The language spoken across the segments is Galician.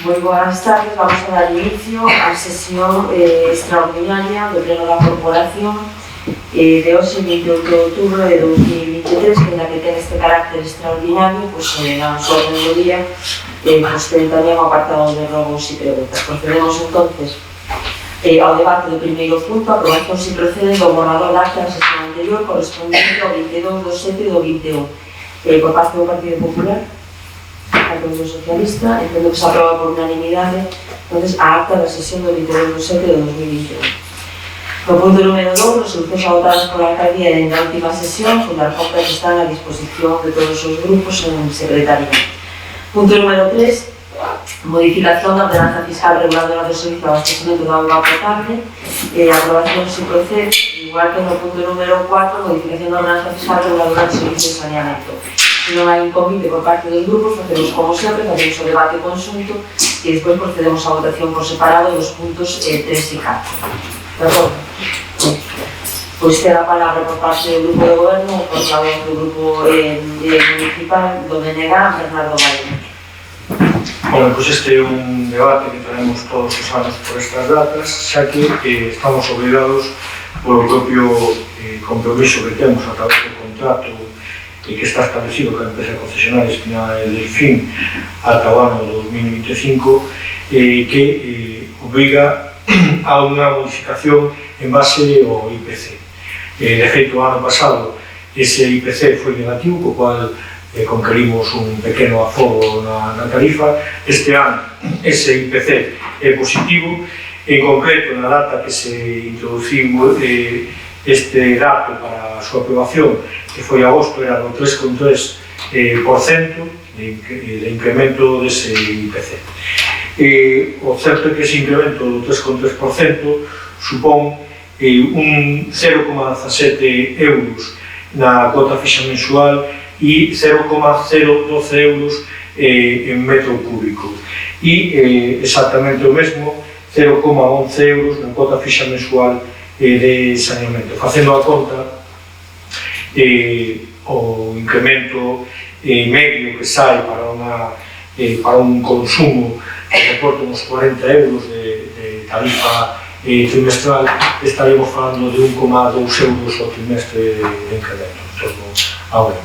Moi boas tardes, vamos a dar inicio á sesión extraordinaria do Pleno da Corporación de hoxe, 28 de outubro de 2023, que ainda que ten este carácter extraordinario, na nosa orden do día, ten tamén o apartado de robos e preguntas. Procedemos entonces ao debate do primeiro punto, a aprobación se procede do borrador da acta da sesión anterior correspondente ao 22 do 7 do 21. Por parte do Partido Popular, a Partido Socialista, entendo que se aproba por unanimidade, entonces, a acta da sesión do 22 do 7 de 2021. No punto número 2, resolucións adotadas pola alcaldía na última sesión, cunhas copias están a disposición de todos os grupos en secretaría. Punto número 3, modificación da ordenanza fiscal reguladora do servicio de abastecimento da auga potable, a aprobación se procede, igual que no punto número 4, modificación da ordenanza fiscal reguladora do servicio de saneamento. Se non hai un convite por parte dos grupos, facemos como sempre, facemos o debate conxunto e despois procedemos á votación por separado dos puntos 3 e 4. De acordo? Pois ten a palabra por parte do grupo de goberno, o portavoz do grupo municipal do BNG, Bernardo Galeno. Bueno, pois este é un debate que traemos todos os anos por estas datas, xa que estamos obligados polo propio compromiso que temos a través do contrato que está establecido que a empresa concesionaria Espinal del Fin ata o ano 2025, que obriga a unha modificación en base ao IPC. De feito, o ano pasado ese IPC foi negativo, co cual conquerimos un pequeno aforo na tarifa. Este ano ese IPC é positivo, en concreto na data que se introduciu este dato para a súa aprobación, que foi agosto, era do 3,3% de incremento dese IPC. O certo é que ese incremento do 3,3% supón un 0,17 euros na cuota fixa mensual e 0,012 euros en metro cúbico. E exactamente o mesmo, 0,11 euros na cuota fixa mensual de saneamento. Facendo a conta, o incremento medio que sai para un consumo que reporta uns 40 euros de tarifa trimestral, estaríamos falando de 1,2 euros ao trimestre de incremento, en torno ao ano.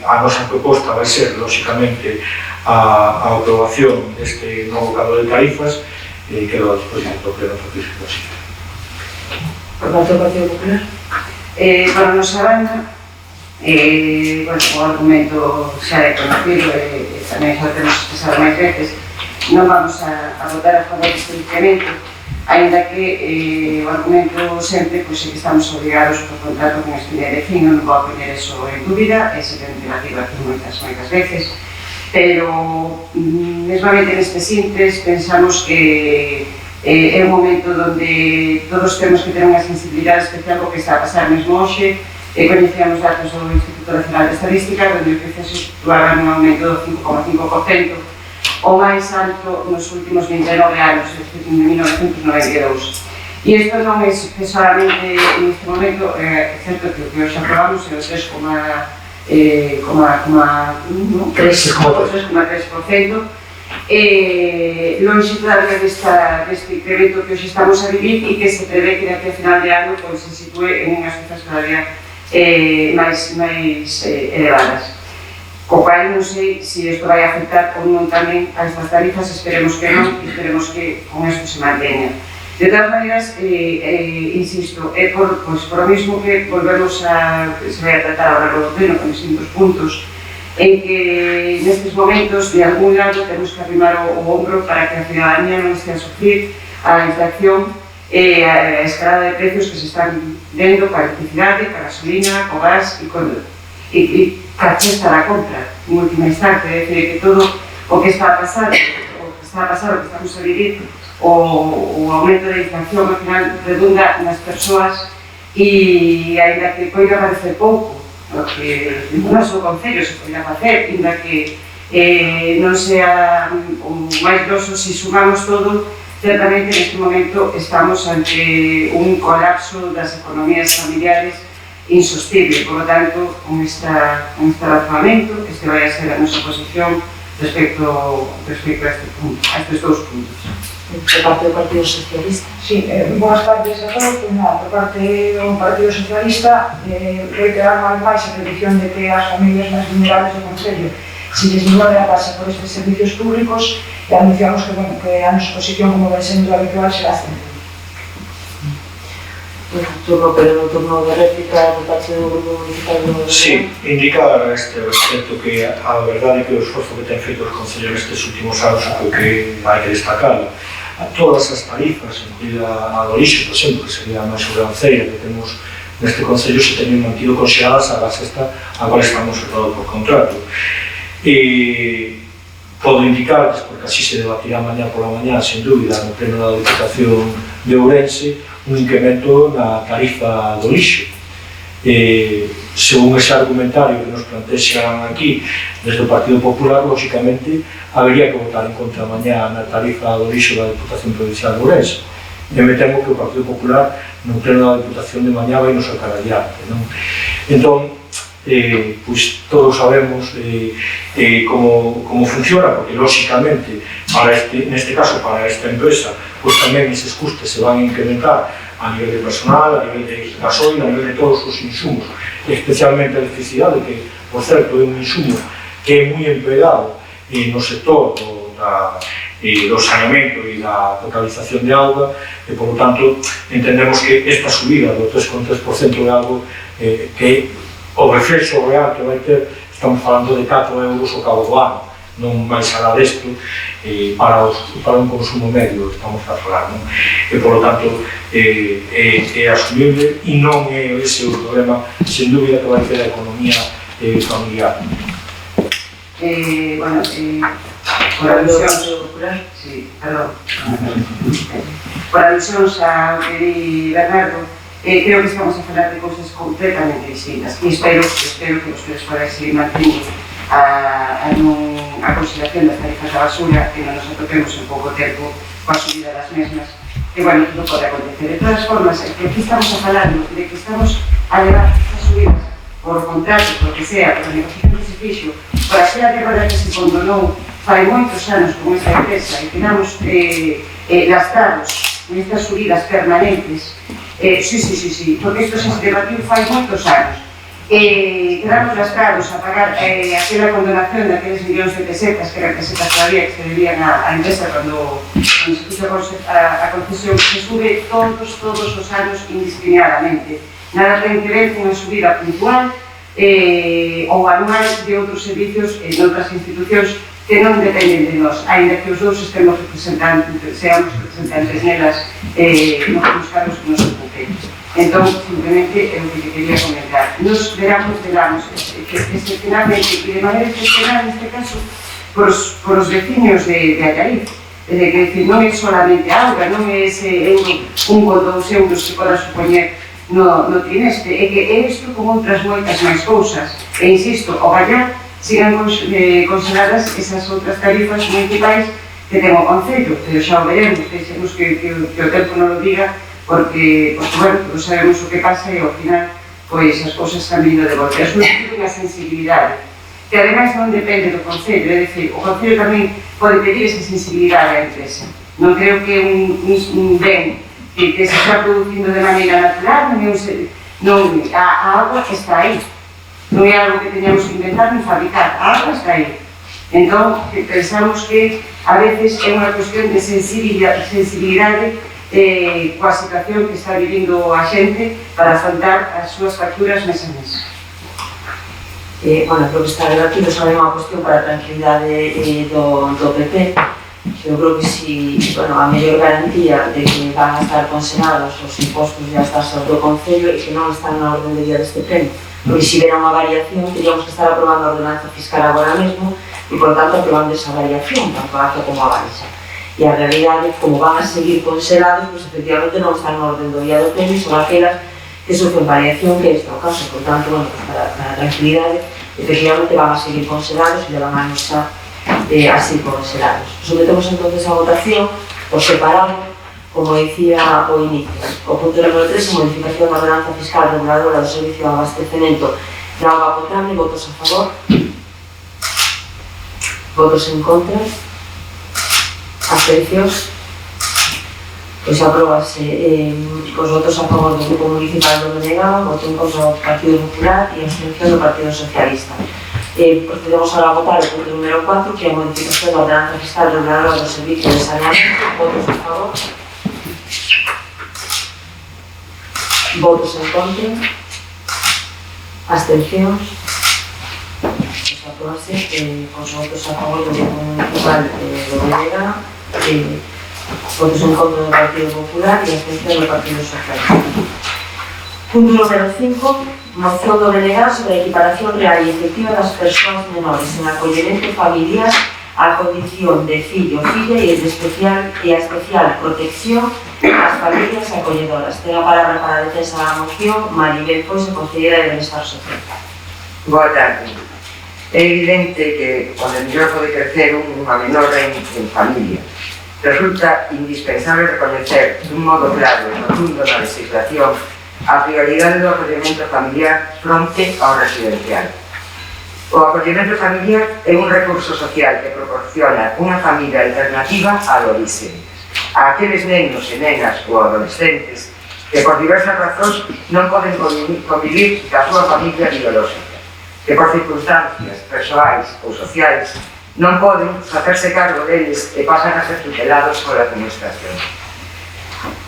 A nosa proposta vai ser, lóxicamente, a aprobación deste novo cadro de tarifas, que quedo a disposición do Pleno Francisco Basile. Por parte do Partido Popular? Para a nosa banda, o argumento xa é conocido e tamén xa temos expresado máis veces, non vamos a votar a favor deste incremento, ainda que o argumento sempre é que estamos obligados por contrato con Espinal del Fin, non vou poñer eso en dúbida, é sempre debatido aquí moitas veces, pero mesmamente nestes intres pensamos que é un momento onde todos temos que ter unha sensibilidade especial co que está a pasar mesmo hoxe. Coñecíamos datos do Instituto Nacional de Estadística, onde o IPC se situaba nun aumento do 5,5%, o máis alto nos últimos 29 anos, desde 1992. E isto non é solamente neste momento, é certo que o que hoxe aprobamos é o 3,3%, longe todavía deste incremento que hoxe estamos a vivir e que se prevé que daqui a final de ano se sitúe en unhas cifras todavía máis elevadas. Co cual non sei se isto vai afectar ou non tamén a estas tarifas, esperemos que non, e esperemos que con isto se manteña. De todas maneiras, insisto, é por o mismo que volvemos se vai a tratar agora do pleno con distintos puntos, en que nestes momentos, de algún lado, temos que arrimar o ombro para que a ciudadanía non este a sufrir a inflación e a escalada de precios que se están vendo para a electricidade, para a gasolina, o gas e a cesta da compra, en última instancia, é dicir, que todo o que está a pasar, o que estamos a vivir, o aumento da inflación, ao final, redunda nas persoas e, ainda que poida parecer pouco, o que non só o Concello se poida facer, ainda que non sea o máis grosso se sumamos todo, certamente neste momento estamos ante un colapso das economías familiares insostible. Por lo tanto, con este razonamento, este vai a ser a nosa posición respecto a este punto, a estes dous puntos. Por parte do Partido Socialista. Sí, boas tardes a todos. Pois nada, por parte do Partido Socialista reiterar máis a petición de que as familias máis vulnerables do Concello se les ignore a tasa por estes servicios públicos e anunciamos que, bueno, que a nosa posición como ven sendo habitual será sempre. Pero no turno de réplica por parte do Grupo Municipal do... Sí, indicar a este respecto que a verdade é que o esforzo que ten feito os concellos nestes últimos anos é que hai que destacar. A todas as tarifas, incluída a do lixo, por exemplo, que sería a máis sobranceira que temos neste concello, se teñen mantido conxeladas a sexta, agora estamos cerrados por contrato. E podo indicarles, porque así se debatirá mañá pola mañá, sin dúbida, no pleno da Diputación de Ourense, un incremento na tarifa do lixo. Según ese argumentario que nos plantexan aquí desde o Partido Popular, lógicamente, habería que votar en contra mañá na tarifa do lixo da Diputación Provincial de Ourense. E me temo que o Partido Popular no pleno da Diputación de mañá vai nos sacar adiante, non? Entón, pois todos sabemos como funciona, porque lógicamente, neste caso para esta empresa, pois tamén eses custes se van a incrementar a nivel de personal, a nivel de gasoil, a nivel de todos os insumos, especialmente a electricidade, que, por certo, é un insumo que é moi empregado no sector do saneamento e da potabilización de auga, e, por lo tanto, entendemos que esta subida do 3,3% é algo que o reflexo real que vai ter, estamos falando de 4 euros ao cabo do ano, non máis alá desto, para un consumo medio estamos a falar, non? E, por lo tanto, é asumible e non é ese o problema, sen dúbida, que vai ter a economía familiar. Bueno, por alusións, sí, perdón, por alusións ao que di Bernardo, creo que estamos a falar de cousas completamente distintas e espero que vostedes podan seguir mantendo a consideración das tarifas da basura que non nos atopemos en pouco tempo coa subida das mesmas, que, bueno, non pode acontecer. De todas formas, que aquí estamos a falando de que estamos a levar estas subidas por contrato, por que sea, por a negociación que se fixo, por aquela débada que se condonou fai moitos anos con esta empresa e quedamos gastados nestas subidas permanentes. Sí, porque isto se debatiu fai moitos anos. Quedamos gastados a pagar aquela condonación daqueles millóns de pesetas, que eran pesetas todavía que se debían á empresa cando se puxo a concesión, que se sube todos os anos indiscriminadamente. Nada ten que ver con a subida puntual ou anual de outros servicios en outras institucións que non dependen de nós, ainda que os dous seamos representantes nelas nos cargos que nos ocupen. Entón, simplemente, é o que quería comentar. Nos velamos excepcionalmente, e de maneira excepcional, neste caso, por os veciños de Allariz. É dicir, non é solamente auga, non é ese euro, 1 ou 2 euros que poda supoñer no trimestre, é que é isto como outras moitas máis cousas. E insisto, o gallar sigan consideradas esas outras tarifas municipais que ten o Concello, pero xa o veremos, deixemos que o tempo non o diga, porque, bueno, todos sabemos o que pasa e ao final, pois, as cousas están vindo de volta. É unha sensibilidade que ademais non depende do Concello, é dicir, o Concello tamén pode pedir esa sensibilidade á empresa. Non creo que un ben que se está producindo de maneira natural, a agua está aí. Non é algo que teñamos que inventar ni fabricar, a agua está aí. Entón, pensamos que a veces é unha cuestión de sensibilidade coa situación que está vivindo a xente para afrontar as súas facturas mes a mes. Bueno, creo que está debatido sobre unha cuestión para a tranquilidade do PP. Eu creo que si, bueno, a mellor garantía de que van a estar consignados os impostos e as tasas do Concello e que non están na orden de día deste pleno. Porque se hubiera unha variación, teríamos que estar aprobando a ordenanza fiscal agora mesmo e, por tanto, aprobando esa variación, tanto a alta como a baixa. E a realidade, como van a seguir conselados, pues efectivamente non están na orden do día do pleno e son aquelas que sufren variación, que é este o caso. Por tanto, bueno, para a tranquilidade, efectivamente van a seguir conselados e van a estar así conselados. Sometemos entonces a votación por separado, como dicía o inicio. O punto número 3, modificación da ordenanza fiscal reguladora do servicio de abastecemento de auga potable. Votos a favor. Votos en contra? Abstencións? Pois apróbase os votos a favor do Grupo Municipal do Menegado, voto en contra do Partido Popular e abstención do Partido Socialista. Procedemos ahora a votar o punto número 4, que é a modificación da ordenanza fiscal reguladora do Servicio de Saneamento. Votos a favor? Votos en contra? Abstencións? Pois apróbase cos votos a favor do Grupo Municipal do Menegado, votos en contra do Partido Popular e abstención do Partido Socialista. Punto número 5, moción do delegado sobre a equiparación real e efectiva das persoas menores en acollemento familiar á condición de fillo ou filla e a especial protección ás familias acolledoras. Ten a palabra para a defensa da moción Maribel Foix, conselleira de Benestar Social. Boa tarde. É evidente que o mellor pode crecer unha menor en familia. Resulta indispensable recoñecer dun modo claro e profundo na legislación a prioridade do acollemento familiar fronte ao residencial. O acollemento familiar é un recurso social que proporciona unha familia alternativa á do orixe, a aqueles nenos e nenas ou adolescentes que por diversas razóns non poden convivir ca súa familia biolóxica, que por circunstancias persoais ou sociais non poden facerse cargo deles e pasan a ser tutelados pola administración.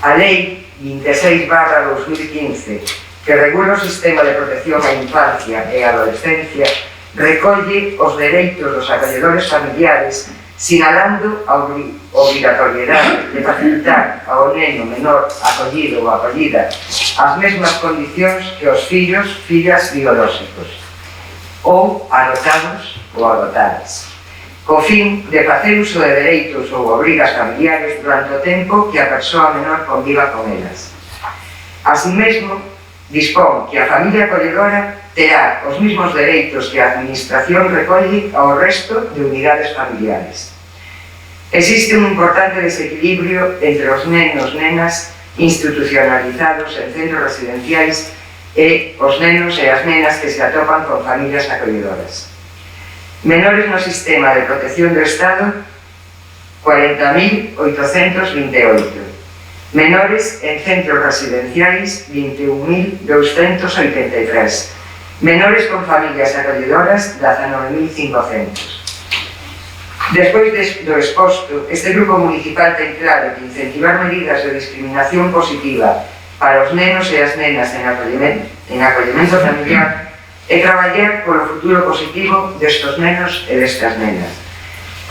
A Lei 26/2015, que regula o sistema de protección á infancia e á adolescencia, recolle os dereitos dos acolledores familiares, sinalando a obrigatoriedade de facilitar ao neno menor acollido ou acollida as mesmas condicións que os fillos, fillas biolóxicos, ou adotados ou adotadas, co fin de facer uso de dereitos ou obrigas familiares durante o tempo que a persoa menor conviva con elas. Así mesmo, dispón que a familia acolledora terá os mesmos dereitos que a administración recolle ao resto de unidades familiares. Existe un importante desequilibrio entre os nenos, nenas institucionalizados en centros residenciais e os nenos e as nenas que se atopan con familias acolledoras. Menores no sistema de protección do Estado, 40.828. Menores en centros residenciais, 21.283. Menores con familias acolledoras, 19.500. Despois do exposto, este grupo municipal ten claro que incentivar medidas de discriminación positiva para os nenos e as nenas en acollemento familiar e traballar polo futuro positivo destos nenos e destas nenas.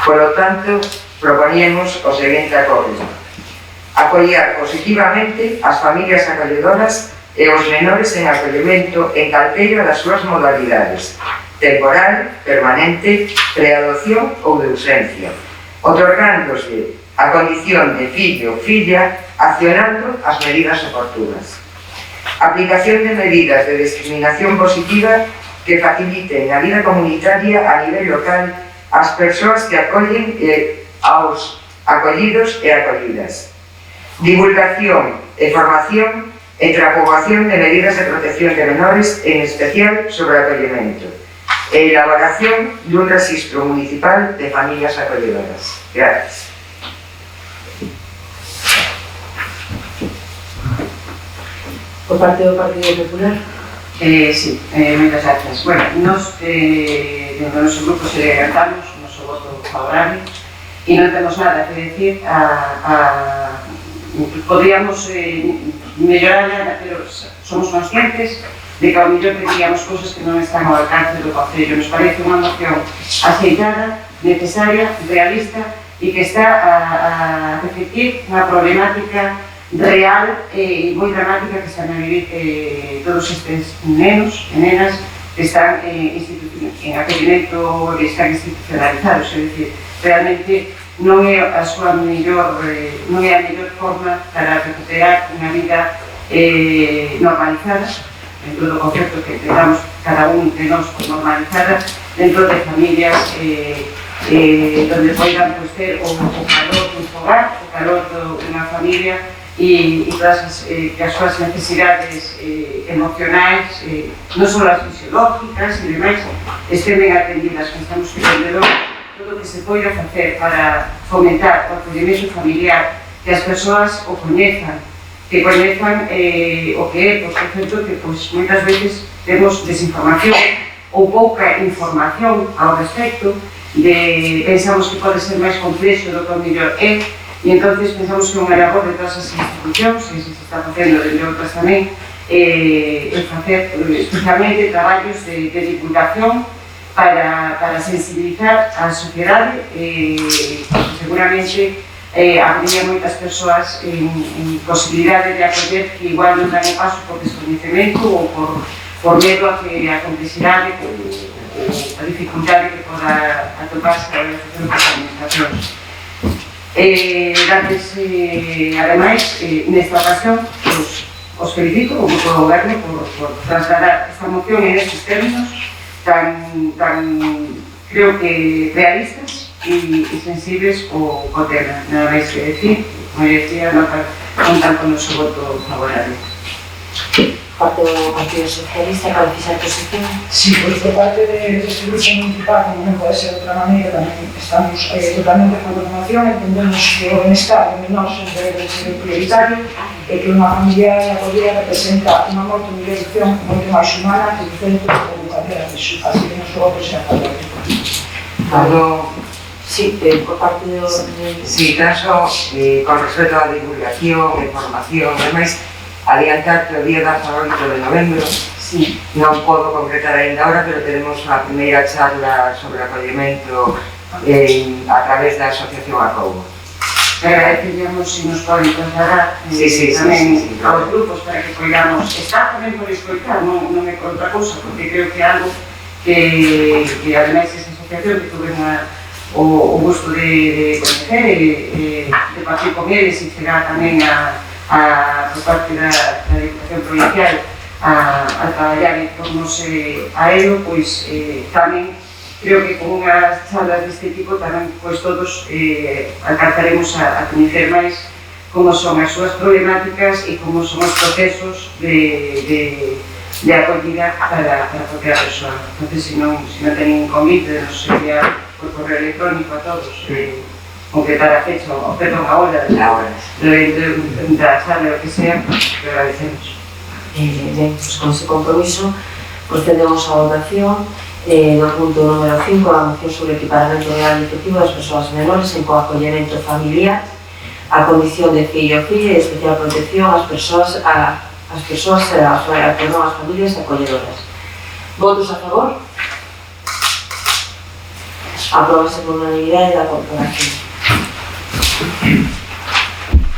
Polo tanto, proponíamos o seguinte acordo: apoiar positivamente as familias acolledoras e os menores en acollemento en calquera das súas modalidades, temporal, permanente, preadopción ou de ausencia, otorgándose a condición de fillo ou filla, accionando as medidas oportunas. Aplicación de medidas de discriminación positiva que faciliten a vida comunitaria a nivel local ás persoas que acollen e aos acollidos e acollidas. Divulgación e formación entre a poboación de medidas de protección de menores, en especial sobre acollemento, e elaboración dun rexistro municipal de familias acolledoras. Gracias. Por parte do Partido Popular? Sí, moitas gracias. Bueno, nos, dentro do noso grupo, se levantamos o noso voto favorable e non temos nada que decir podríamos mellorarla, pero somos conscientes de que ao mellor pedíamos cosas que non están ao alcance do Concello. Nos parece unha moción aceitada, necesaria, realista e que está a reflectir unha problemática real e moi dramática que están a vivir todos estes nenos e nenas que están en acollemento, que están institucionalizados, é dicir, realmente non é a súa mellor forma para recuperar unha vida normalizada, dentro do concepto que tengamos cada un de nós normalizada, dentro de familias donde poidan ter o calor dun fogar, o calor dunha familia e todas as súas necesidades emocionais, non só as fisiológicas e demais, estén ben atendidas, que estamos vivendo todo o que se poida facer para fomentar o acollemento familiar, que as persoas o coñezan, que coñezan o que é, por certo, que moitas veces temos desinformación ou pouca información ao respecto, pensamos que pode ser máis complexo do que o mellor é, e entonces pensamos que é unha labor de todas as institucións, e se está facendo de outras tamén, facer especialmente traballos de divulgación para sensibilizar a sociedade, porque seguramente habría moitas persoas en posibilidade de acoller que igual non dan o paso por descoñecemento ou por medo a que a complexidade ou a dificultade que poda atoparse a das administracións. Ademais, nesta ocasión, os felicito como o goberno por trasladar esta moción en estes términos tan creo que realistas e sensibles co tema. Nada máis que decir, como decía, non contan con o seu voto favorable. Parte do Partido Socialista, para fixar posición? Sí, pois por parte deste grupo municipal, como non pode ser de outra maneira, tamén estamos totalmente con a formación, entendemos que o benestar de menores debe ser prioritario e que unha familia de acollida representa unha moito de dirección moito máis humana que o centro de calquera de su, así que non só sea favorable. Sí, por parte do... Sí, tan só con respecto á divulgación, información e máis, adiantar que o día 18 de novembro, sí, non podo concretar ainda ahora, pero teremos a primeira charla sobre acollemento a través da Asociación Acougo. Agradeceríamos se nos poden trasladar tamén aos grupos para que poidamos estar tamén por escoitar, non é por outra cousa, porque creo que é algo que ademais esa asociación que tuve o gusto de conocer e de partir con eles e chegar tamén por parte da Diputación Provincial a traballar en torno a ello, pois tamén creo que con unhas charlas deste tipo tamén pois todos alcanzaremos a coñecer máis como son as súas problemáticas e como son os procesos de acollida para a propia persoa. Entonces, se non teñen convite, nos enviar por correo electrónico a todos, concretar a fecha, o perdón, a hora da charla, o que sea, que agradecemos. Ben, pues con ese compromiso procedemos á votación do punto número 5, a moción sobre o equiparamento real e efectivo das persoas menores en coacollemento familiar, a condición de fillo ou filla e especial protección ás persoas as familias acolledoras. Votos a favor? Apróbase por unanimidade da corporación.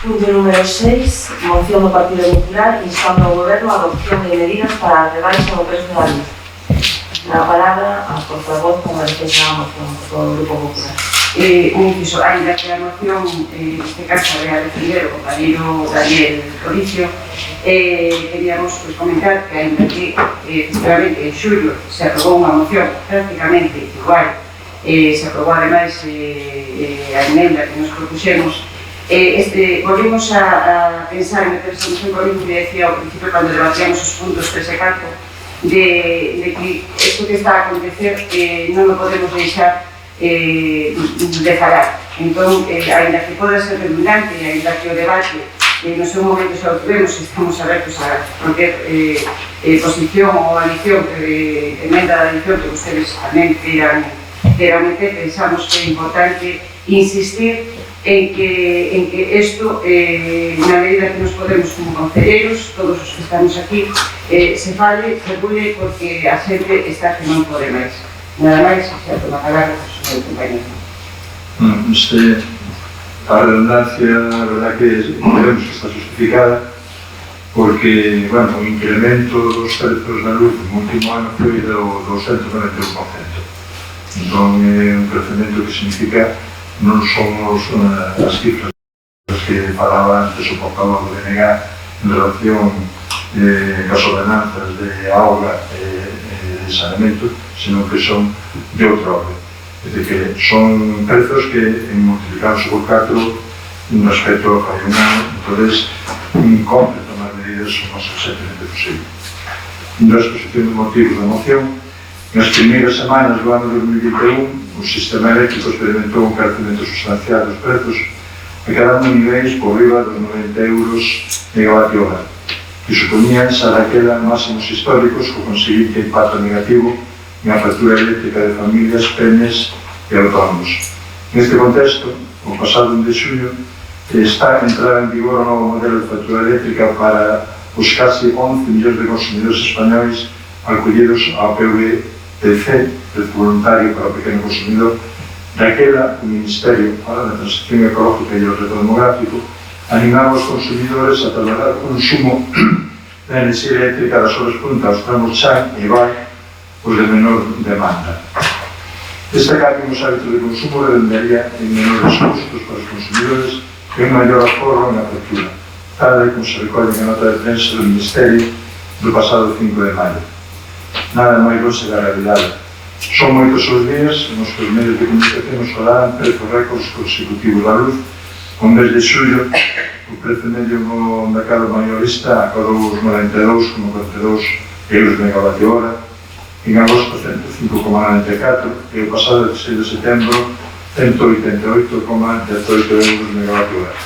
Punto número 6, moción do Partido Popular instando ao Goberno a adopción de medidas para a rebaixa do prezo da luz. Na palabra, a portavoz para a defensa da moción do Grupo Popular. Un inciso, ainda que a moción, neste caso, a defender o compañeiro Daniel Codicio, queríamos comentar que ainda que efectivamente en xullo se aprobou unha moción prácticamente igual, se aprobou ademais a emenda que nos propuxemos, volvemos a pensar en meterse en un problema que decía ao principio cando debatíamos os puntos 3 e 4 de que isto que está a acontecer non o podemos deixar de falar. Entón, ainda que poda ser redundante, ainda que o debate no seu momento xa o tuvemos, estamos abertos a cualquier posición ou adición, emenda de adición que ustedes tamén queiran meter, pensamos que é importante insistir en que isto, na medida que nos podemos como concelleiros, todos os que estamos aquí, se fale, regule, porque a xente está que non pode máis. Nada máis, xa toma palabra o seu compañero. A redundancia, a verdad que vemos que está justificada, porque, bueno, o incremento dos prezos da luz no último ano foi do 291%. Entón, é un crecemento que significa non somos as cifras que falaba antes o portavoz do BNG en relación cas ordenanzas de auga e de saneamento, senón que son de outro orden. É dicir, que son prezos que multiplicamos por 4 respecto ao fai un ano, entonces compre tomar medidas o máis exactamente posible. Na exposición de motivos da moción, nas primeiras semanas do ano 2021 o sistema eléctrico experimentou un crecemento sustancial dos prezos, quedando niveis por riba dos 90 euros megavatio hora, que supoñían xa daquela máximos históricos co conseguinte impacto negativo na factura eléctrica de familias, pemes e autónomos. Neste contexto, o pasado 1 de xullo, está a entrar en vigor o novo modelo de factura eléctrica para os casi 11 millóns de consumidores españoles acollidos ao PVPC, Prezo Voluntario para o Pequeno Consumidor. Daquela, o Ministerio da Transición Ecológica e o Reto Demográfico animaba os consumidores a trasladar o consumo da enerxía eléctrica das horas punta aos tramos Chan e Vai, os de menor demanda. Este cambio nos hábitos de consumo redundaría en menores custos para os consumidores e un maior aforro na factura, tal como se recolle na nota de prensa do Ministerio do pasado 5 de maio. Nada máis longe da realidade. Son moitos os días nos que os medios de comunicación nos falaran prezos récords consecutivos da luz. Con mes de xullo, o prezo medio no mercado mayorista acadou os 92,42 euros megavatio hora, en agosto 105,94 e o pasado 16 de setembro 188,18 euros megavatio hora,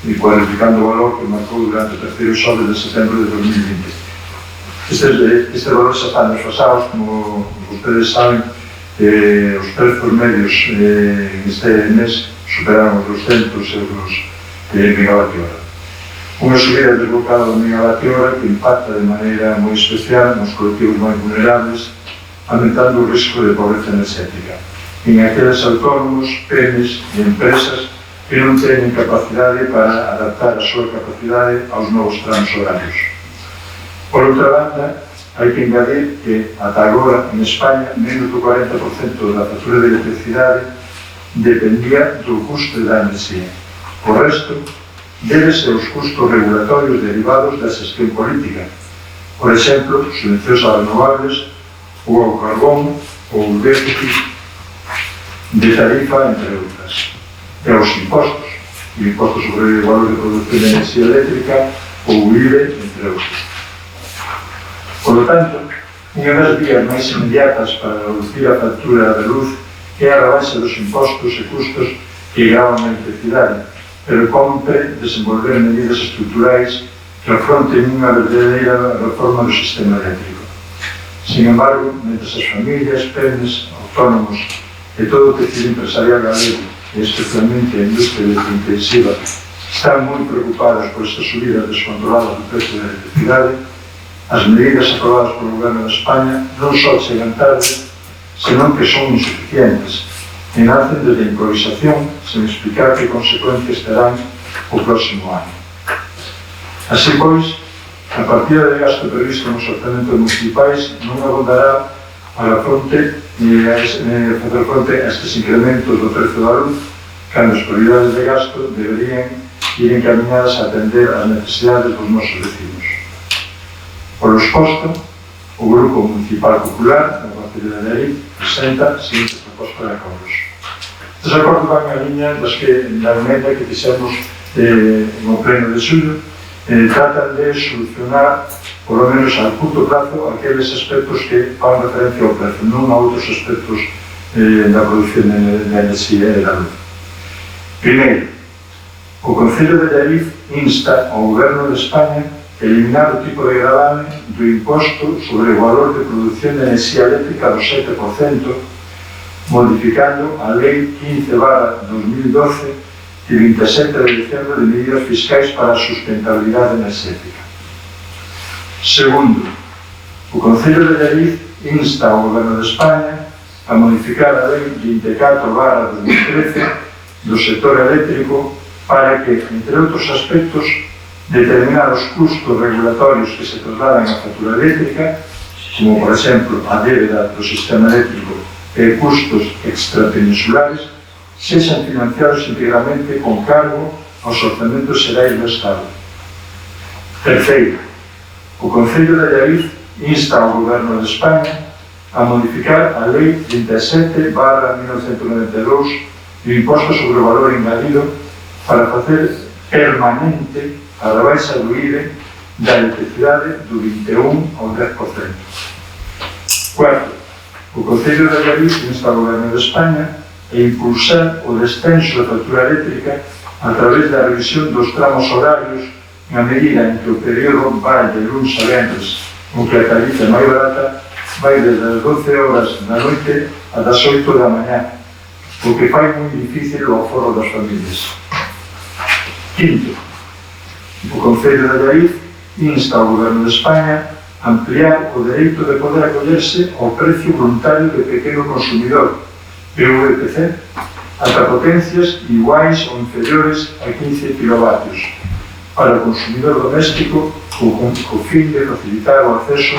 e cuadriplicando o valor que marcou durante o terceiro xoves de setembro de 2020. Este valor xa están desfasados, como ustedes saben, os prezos medios neste mes superaron os 200 euros megavatio hora. Unha subida desbocada do megavatio hora que impacta de maneira moi especial nos colectivos máis vulnerables, aumentando o risco de pobreza enerxética en aqueles autónomos, pemes e empresas que non teñen capacidade para adaptar a súa capacidade aos novos tramos horarios. Por outra banda, hai que engadir que, ata agora, en España, menos do 40% da factura de electricidade dependía do custo da enerxía. O resto débese aos custos regulatorios derivados da xestión política, por exemplo, subvencións a renovables ou ao carbón ou o déficit de tarifa, entre outras, e aos impostos, o imposto sobre o valor de produción de enerxía eléctrica ou o IVE, entre outros. Por lo tanto, unha das vías máis inmediatas para reducir a factura da luz é a rebaixa dos impostos e custos que gravan a electricidade, pero compre desenvolver medidas estruturais que afronten unha verdadeira reforma do sistema eléctrico. Sin embargo, mentre as familias, pemes, autónomos e todo o tecido empresarial galego, e especialmente a industria electrointensiva, están moi preocupadas por estas subidas descontroladas do precio da electricidade, as medidas aprobadas polo Goberno de España non só chegan tarde, senón que son insuficientes e nacen desde a improvisación sen explicar que consecuencias terán o próximo ano. Así pois, a partida de gasto previsto nos orzamentos municipais non abondará para facer fronte a estes incrementos do prezo da luz, cando as prioridades de gasto deberían ir encaminadas a atender as necesidades dos nosos vecinos. Por exposto, o Grupo Municipal Popular, da Concello de Allariz, presenta a seguinte proposta de acordos. Estes acordos van a liña da emenda que fixemos no pleno de xullo, tratan de solucionar, por lo menos a curto plazo, aqueles aspectos que fan referencia ao prezo, non a outros aspectos da produción de enerxía e da luz. Primeiro, o Concello de Allariz insta ao Goberno de España eliminar o tipo de gravame do imposto sobre o valor de produción de enerxía eléctrica do 7%, modificando a Lei 15/2012 de 27 de diciembre de medidas fiscais para a sustentabilidade enerxética. Segundo, o Concello de Allariz insta ao Goberno de España a modificar a Lei 24/2013 do sector eléctrico para que, entre outros aspectos, determinar os custos regulatorios que se trasladan á factura eléctrica, como, por exemplo, a débeda do sistema eléctrico e custos extrapeninsulares, sexan financiados integramente con cargo aos orzamentos xerais do Estado. Terceiro, o Concello de Allariz insta ao Goberno de España a modificar a Lei 27/1992 do imposto sobre o valor engadido para facer permanente a rebaixa do IVE da electricidade do 21 ao 10%. Cuarto, O Concello de Galiz insta ao Goberno de España a impulsar o descenso da factura eléctrica a través da revisión dos tramos horarios na medida en que o período vai de luns a venres, o que a tarifa máis barata vai desde as 12 horas da noite ata as 8 da mañá, o que fai moi difícil o aforro das familias. Quinto, o Concello de Galiz insta ao Goberno de España a ampliar o dereito de poder acollerse ao precio voluntario de pequeno consumidor, PVPC, ata potencias iguais ou inferiores a 15 kW para o consumidor doméstico co fin de facilitar o acceso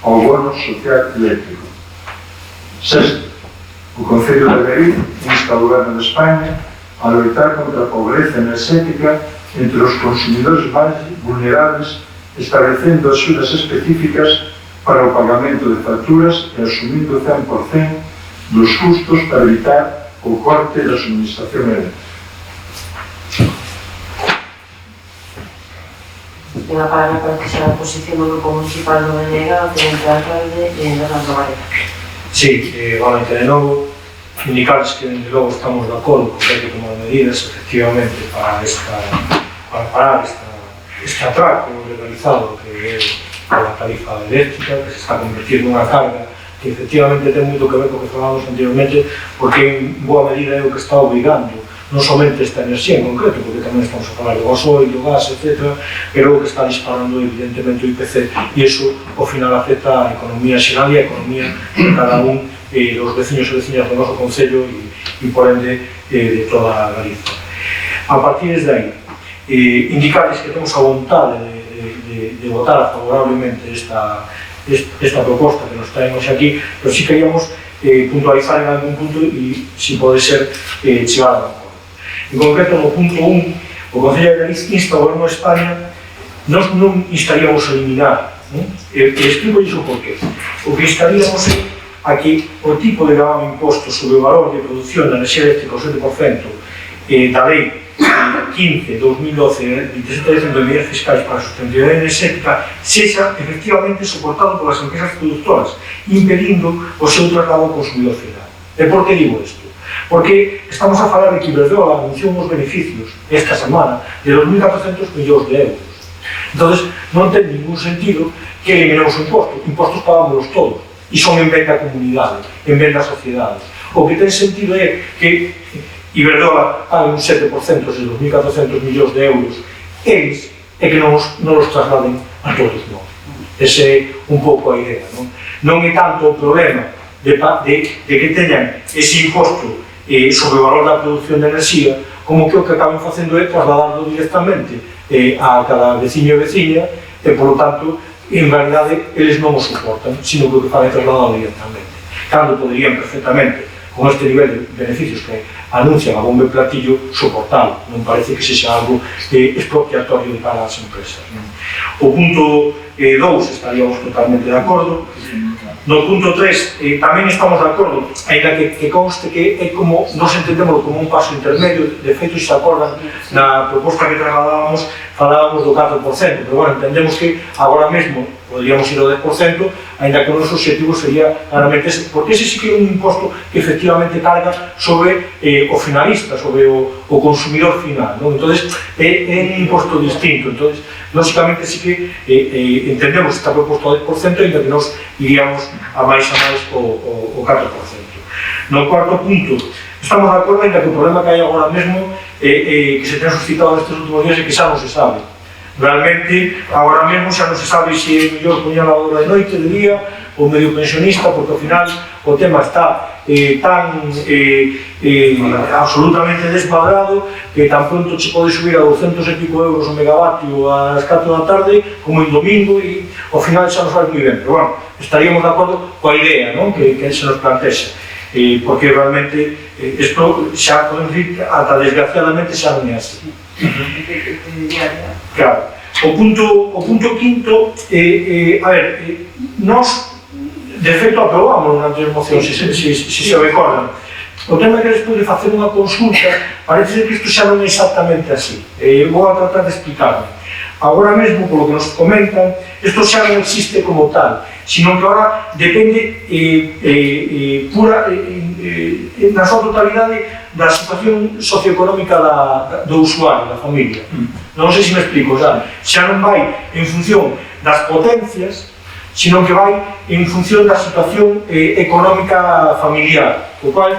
ao bono social eléctrico. Sexto, o Concello de Galiz insta ao Goberno de España a loitar contra a pobreza enerxética entre os consumidores máis vulnerables, establecendo axudas específicas para o pagamento de facturas e asumindo 100% dos custos para evitar o corte da suministración eléctrica. Ten a palabra para que sea a posición do Grupo Municipal do BNG, o Tenente de Alcalde de Fernando Varela. Sí, bonamente de novo, indicarles que desde logo estamos de acordo con que hai que tomar medidas efectivamente para parar este atraco legalizado que é a tarifa eléctrica, que se está convertindo nunha carga que efectivamente ten moito que ver co que falábamos anteriormente, porque en boa medida é o que está obrigando non somente esta enerxía en concreto, porque tamén estamos a falar de gasoil, do gas, etc., pero o que está disparando evidentemente o IPC, e iso ao final afecta a economía xeral e a economía de cada un dos veciños e veciñas do noso Concello e por ende de toda a Galicia. A partir de aí, indicarles que temos a vontade de votar favorablemente esta proposta que nos traemos aquí, pero si queríamos puntualizar en algún punto e, si pode ser, chegar a un acordo. En concreto, no punto 1, o Concello de Galiz insta ao Goberno de España, nós non instaríamos a eliminar, e explico iso por qué. O que instaríamos é a que o tipo de gravame imposto sobre o valor de produción da enerxía eléctrica ao 7% da lei 15/2012, 27 de medidas fiscais para a sustentabilidade enerxética, sexa efectivamente soportado polas empresas produtoras, impedindo o seu traslado ao consumidor final. E por que digo isto? Porque estamos a falar de que Iberdrola anunciou uns beneficios esta semana de 2.400 millóns de euros. Entón, non ten ningún sentido que eliminemos o imposto. Impostos pagámoslos todos, e son en venda a comunidade, en venda a sociedade. O que ten sentido é que Iberdrola paga un 7% de 2.400 millóns de euros eles, e que non os trasladen a todos nós. Ese é un pouco a idea, non? Non é tanto o problema de que teñan ese imposto sobre o valor da produción de enerxía, como que o que acaban facendo é trasladarlo directamente a cada veciño e veciña, e, por lo tanto, en realidade, eles non o soportan, sino que o que fan é trasladarlo directamente. Cando poderían perfectamente, con este nivel de beneficios que anuncian a bombo e platillo, soportalo. Non parece que sexa algo expropiatorio de cara ás empresas. O punto 2 estaríamos totalmente de acordo. No punto 3 tamén estamos de acordo, ainda que conste que é como, nos entendemos como un paso intermedio. De feito, se acordan, na proposta que trasladábamos, falábamos do 4%, pero bueno, entendemos que agora mesmo podríamos ir ao 10%, ainda que o noso objetivo sería claramente ese, porque ese sí que é un imposto que efectivamente carga sobre o finalista, sobre o consumidor final, non? Entón, é un imposto distinto. Entón, lógicamente sí que entendemos esta proposta ao 10%, ainda que nos iríamos a máis o 4%. No cuarto punto, estamos de acordo, ainda que o problema que hai agora mesmo que se ten suscitado nestes últimos días é que xa non se sabe. Realmente, agora mesmo xa non se sabe se é mellor poñer a hora de noite, de día, ou medio pensionista, porque ao final o tema está tan absolutamente desmadrado que tan pronto se pode subir a 200 e pico euros o megavatio ás 4 da tarde, como en domingo, e ao final xa nos vai moi ben. Pero bueno, estaríamos de acordo coa idea, non? Que se nos plantexa. Porque realmente isto xa podemos dicir que ata desgraciadamente xa non é así. Claro. O punto quinto, a ver, nós de feito aprobamos na anterior moción, se se recordan. O tema que despois de facer unha consulta, parece que isto xa non é exactamente así. Vou a tratar de explicarme. agora mesmo, polo que nos comentan, isto xa non existe como tal, sino que agora depende na súa totalidade da situación socioeconómica do usuario, da familia. Non sei se me explico, xa non vai en función das potencias, sino que vai en función da situación económica familiar, o cual,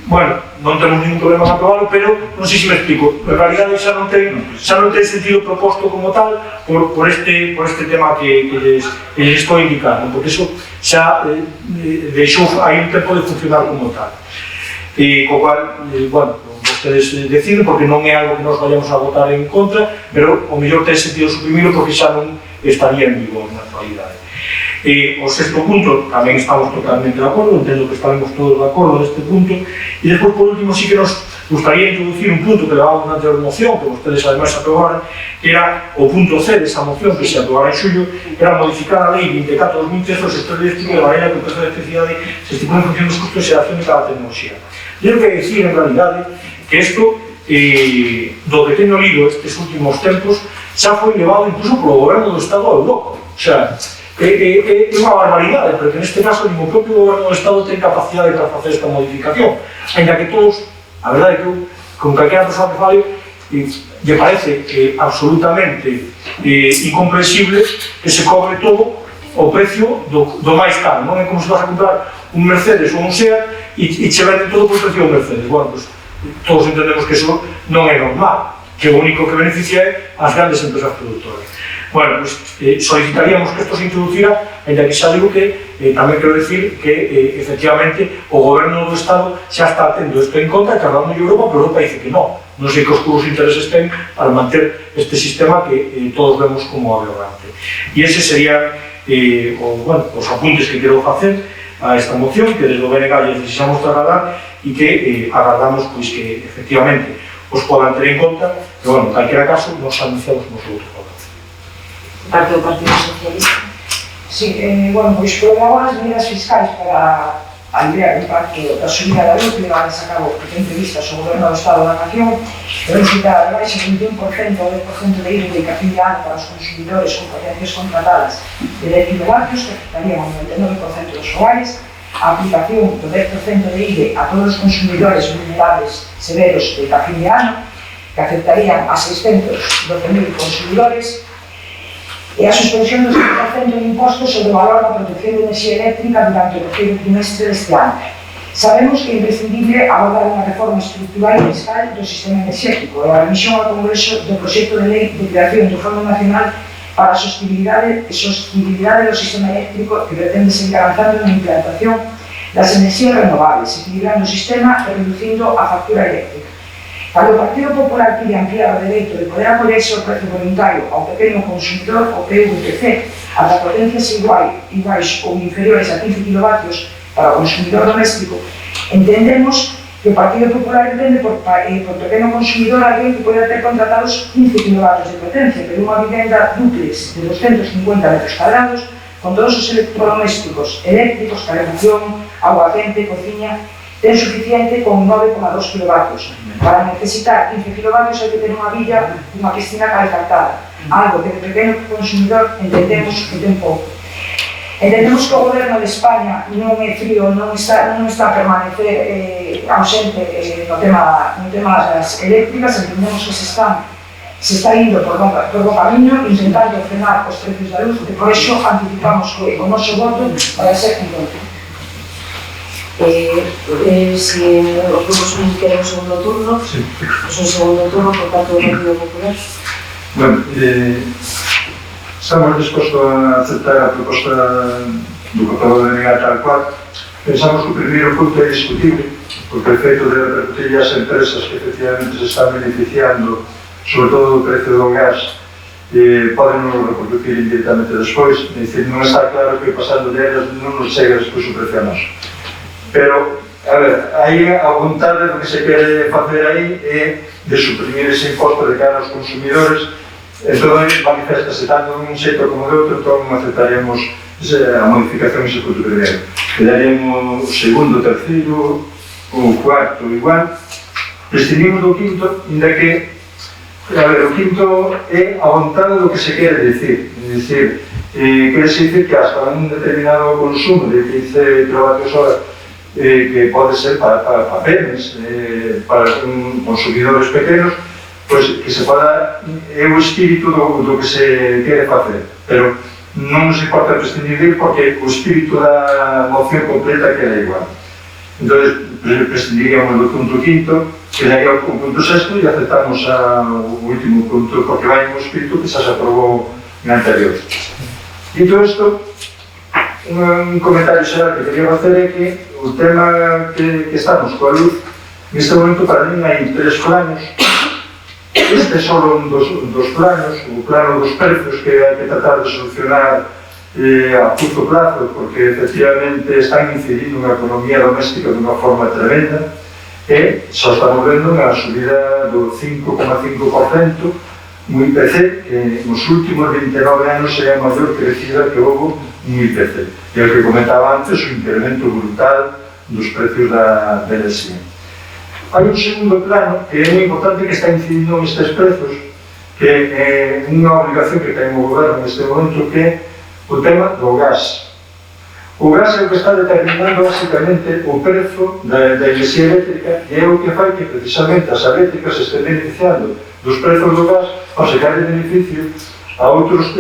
bueno, non temos ningún problema en aprobalo, pero non sei se me explico, en realidade xa non ten sentido proposto como tal por este tema que les estou indicando, porque iso xa deixou hai un tempo de funcionar como tal. Co cual, bueno, vostedes deciden, porque non é algo que nos vayamos a votar en contra, pero o mellor ten sentido suprimilo porque xa non estaría en vigor na actualidade. O sexto punto, tamén estamos totalmente de acordo, entendo que estaremos todos de acordo neste punto, e despois, por último, sí que nos gustaría introducir un punto que levábamos na anterior moción, que vostedes ademais aprobaran, que era o punto C desa moción que se aprobara en xullo, que era modificar a Lei 24/2013 do sector eléctrico de maneira que o prezo de electricidade se estipule en función dos custos de xeración de cada tecnoloxía. Tengo que decir, en realidade, que isto, do que teño lido estes últimos tempos, xa foi levado incluso polo goberno do Estado a Europa. O sea, é unha barbaridade, porque neste caso o propio goberno do Estado ten capacidade para facer esta modificación, ainda que todos, a verdade é que con calquera persoa que fale, lle parece absolutamente incomprensible que se cobre todo o precio do máis caro, non é como se vas a comprar un Mercedes ou un Seat e che venden todo por precio do Mercedes. Bueno, pues todos entendemos que eso non é normal, que o único que beneficia é as grandes empresas productoras. Bueno, pues solicitaríamos que isto se introducira, ainda que xa digo que tamén quero decir que efectivamente o goberno do Estado xa está tendo isto en conta, cargando en Europa, pero Europa dice que non sei que oscuros intereses ten para manter este sistema que todos vemos como aberrante. E ese sería os apuntes que quero facer a esta moción, que desde o BNG lle precisamos trasladar e que agardamos pois que efectivamente os podan ter en conta, pero bueno, en calquera caso nos anunciamos nos outros votos. Parte do Partido Socialista. Sí, bueno, pois programamos as medidas fiscais para aliviar o impacto da subida da luz levadas a cabo en previstas ao Goberno do Estado da Nación, solicitar a baixa de 21% ou 10% de IVA de capital para os consumidores con potencias contratadas de 10 kW, que afectarían ao 99% dos hogares, a aplicación do 10% de IVA a todos os consumidores vulnerables severos de fin de ano, que afectarían a 612.000 consumidores, e a suspensión do 100% de impostos sobre o valor da produción de enerxía eléctrica durante o terceiro trimestre deste ano. Sabemos que é imprescindible abordar unha reforma estructural e fiscal do sistema enerxético e a remisión ao Congreso do proxecto de lei de creación do Fondo Nacional para a sostenibilidade do sistema eléctrico que pretende seguir avanzando na implantación das enerxías renovables, equilibrando o sistema e reducindo a factura eléctrica. Cando o Partido Popular pide ampliar o dereito de poder apoiarse o prezo voluntario ao pequeno consumidor, o PVPC, ata potencias iguais ou inferiores a 15 kW para o consumidor doméstico, entendemos que o Partido Popular entende por pequeno consumidor alguén que poida ter contratados 15 kW de potencia, pero unha vivenda dúplex de 250 metros cuadrados con todos os electrodomésticos eléctricos, calefacción, agua quente, cociña, ten suficiente con 9,2 kW. Para necesitar 15 kW hai que ter unha villa, unha piscina calefactada, algo que de pequeno consumidor entendemos que ten pouco. Entendemos que o Goberno de España non é frío, non está a permanecer ausente no tema das eléctricas, entendemos que se está indo por bo camiño, intentando frenar os precios da luz, e por iso anticipamos que o noso voto vai ser en contra. Si os grupos queren un segundo turno, Sí. pues un segundo turno por parte do Partido Popular. Bueno, estamos dispostos a aceptar a proposta do Grupo de BNG tal cual. Pensamos que o primeiro punto é discutible, porque o efeito de repercutir as empresas que efectivamente se están beneficiando, sobre todo do precio do gas, poden non repercutir indirectamente despois. É dicir, non está claro que pasando de elas non nos chega despois o precio a nós. Pero, a ver, aí a vontade do que se quere facer aí é de suprimir ese imposto de cara aos consumidores. Entón, manifestase tanto dun xeito como de outro, entón aceptaremos a modificación ese punto primeiro. Quedaremos o segundo, o terceiro, o cuarto igual. Prescindimos do quinto, inda que A ver, o quinto é a vontade do que se quere dicir. É dicir, querese dicir que hasta un determinado consumo de 15 kWh que pode ser para penes, para consumidores pequenos, pois que se poda, é o espírito do que se quere facer, pero non nos importa prescindir porque o espírito da moción completa queda igual. Entón, prescindiríamos do punto quinto, que daría o punto sexto e aceptamos o último punto, porque vai no espírito que xa se aprobou na anterior. Dito isto, un comentario xeral que quería facer é que o tema que estamos coa luz, neste momento para mí hai 3 planos. Este é só un dos planos, o plano dos precios que hai que tratar de solucionar a curto plazo, porque efectivamente están incidindo na economía doméstica de unha forma tremenda e só estamos vendo unha subida do 5,5% no IPC, que nos últimos 29 anos é a maior crecida que houve no IPC. E o que comentaba antes, o incremento brutal dos precios da enerxía. Hai un segundo plano que é moi importante que está incidindo nestes prezos, que é unha obligación que ten o goberno neste momento, que é o tema do gas. O gas é o que está determinando basicamente o prezo da enerxía eléctrica e é o que fai que precisamente as eléctricas estén beneficiando dos prezos do gas ao sacar de beneficio a outros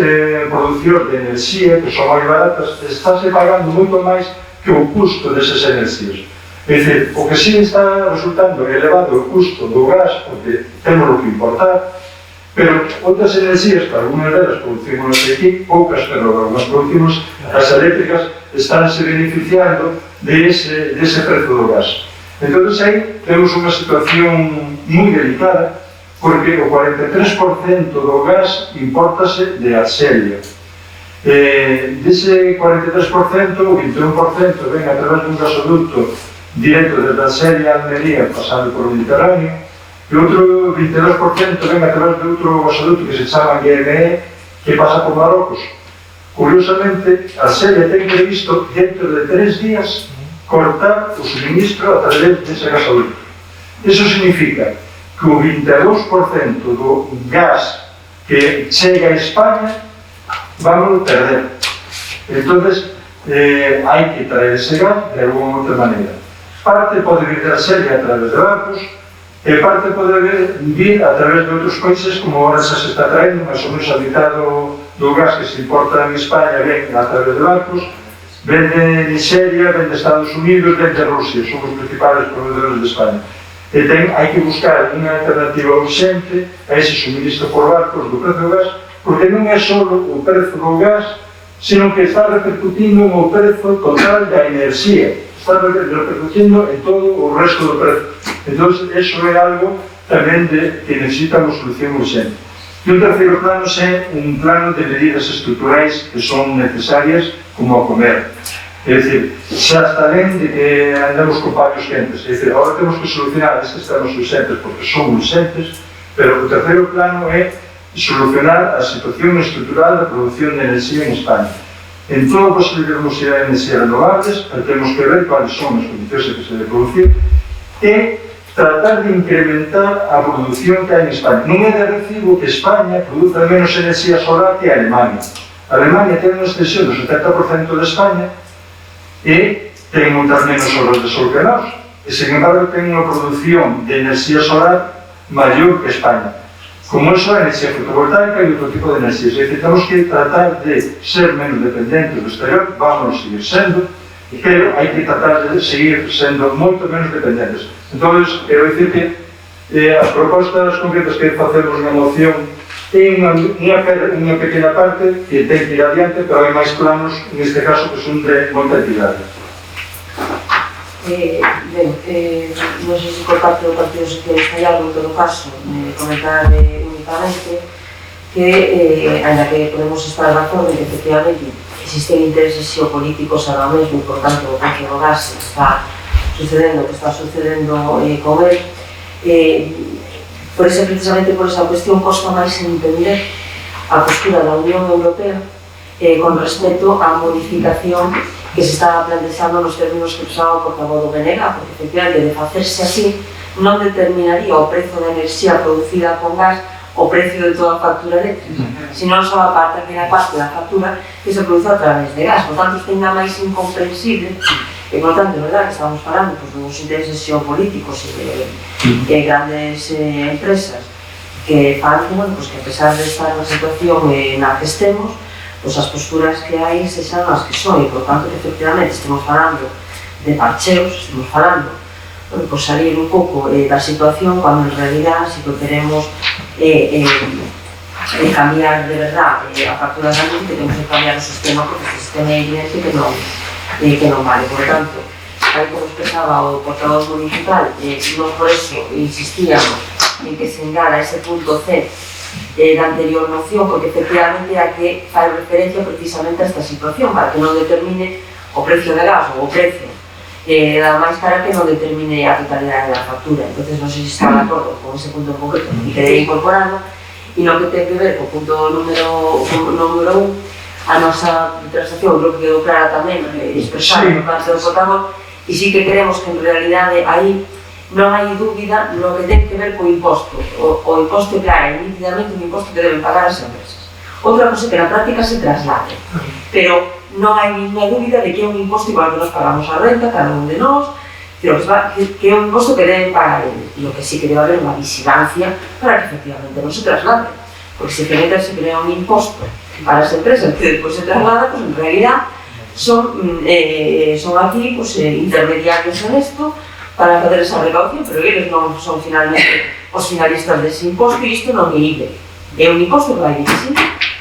producións de enerxía que son máis baratas, estáse pagando moito máis que o custo desas enerxías. É dicir, o que sí está resultando elevado o custo do gas, porque temos o que importar, pero outras enerxías, para algunas delas producimos aquí, poucas, pero algunas producimos, as eléctricas estánse beneficiando dese prezo do gas. Entón, aí temos unha situación moi delicada, porque o 43% do gas importase de Arxelia. Dese 43%, o 21% ven a través dun gasoducto directo desde Arxelia a Almería, pasando por o Mediterráneo, e outro 22% ven a través de outro gasoduto que se chama GME, que pasa por Marrocos. Curiosamente, Arxelia ten previsto dentro de 3 días cortar o suministro a través dese gasoduto. Iso significa que o 22% do gas que chega a España vamos perder. Entón, hai que traer ese gas de alguna outra maneira. Parte pode vir de Arxelia a través de barcos e parte pode vir a través de outros países, como ahora xa se está traendo, máis ou menos a mitad do gas que se importa en España ven a través de barcos, ven de Nigeria, ven de Estados Unidos, ven de Rusia, son os principales proveedores de España. E hai que buscar unha alternativa urgente a ese suministro por barcos do prezo do gas, porque non é só o prezo do gas, sino que está repercutindo no prezo total da enerxía. Está repercutindo en todo o resto do prezo. Entón, eso é algo tamén que necesita unha solución urgente. E o terceiro plano é un plano de medidas estruturais que son necesarias, como a comer. É dicir, xa está ben de que andamos con paños quentes. É dicir, agora temos que solucionar estes temas urgentes porque son urgentes, pero o terceiro plano é solucionar a situación estrutural da produción de enerxía en España. En todo o que se debemos ir a enerxías renovables, temos que ver cuáles son as condicións que se debe producir e tratar de incrementar a produción que hai en España. Non é de recibo que España produza menos enerxía solar que a Alemania. A Alemania ten unha extensión do 70% de España e ten moitas menos horas de sol que nós. E, sen embargo, ten unha produción de enerxía solar maior que España. Como eso é a enerxía fotovoltaica e outro tipo de enerxías. É dicir, temos que tratar de ser menos dependentes do exterior, vamos seguir sendo, pero hai que tratar de seguir sendo moito menos dependentes. Entón, quero dicir que as propostas concretas que facemos na moción é unha pequena parte que ten que ir adiante, pero hai máis planos, neste caso, que son de moita entidade. Non sei se por parte do Partido Socialista hai algo, en todo caso, comentar únicamente que, ainda que podemos estar de acordo en que efectivamente existen intereses xeopolíticos ahora mesmo, por tanto, o precio do gas está sucedendo o que está sucedendo con él. Por eso, precisamente por esa cuestión, costa máis entender a postura da Unión Europea con respecto á modificación que se está plantexando nos términos que usaba o portavoz do BNG, porque efectivamente de facerse así non determinaría o prezo da enerxía producida con gas o precio de toda a factura eléctrica, senón só a parte aquela parte da factura que se produce a través de gas. Por tanto, isto ainda máis incomprensible e, por tanto, é verdade que estamos falando dos intereses xeopolíticos e de grandes empresas que fan que, que a pesar de estar na situación na que estemos, as posturas que hai sexan as que son e, por tanto, que efectivamente estemos falando de parcheos, estemos falando salir un pouco da situación cando en realidad si que queremos cambiar de verdad a factura da luz, que temos que cambiar o sistema porque o sistema é evidente que non vale. Por tanto, tal como expresaba o portavoz municipal, non por eso insistíamos en que se engada ese punto C da anterior moción, porque efectivamente é a que fai referencia precisamente a esta situación para que non determine o precio de gas ou o precio da máis cara que non determine a totalidade da factura. Entonces non sei se está de acordo con ese punto en concreto e quedei incorporado, e no que ten que ver co punto número 1, a nosa transacción creo que quedou clara tamén expresada por parte do portavoz, e sí que queremos que en realidade aí non hai dúbida no que ten que ver co imposto. O imposto é clara e nítidamente un imposto que deben pagar as empresas. Outra cosa que na práctica se traslade, pero non hai ninguna dúbida de que é un imposto igual que nos pagamos a renta, cada un de nós, que é un imposto que deben pagar eles. E o que sí que debe haber unha vigilancia para que efectivamente non se traslade. Porque se se crea un imposto para as empresas que despois se traslada, pues en realidad son aquí intermediarios en esto para fazer esa recaudación, pero eles non son finalmente os finalistas dese imposto e isto non é libre. É un imposto que vai dirigir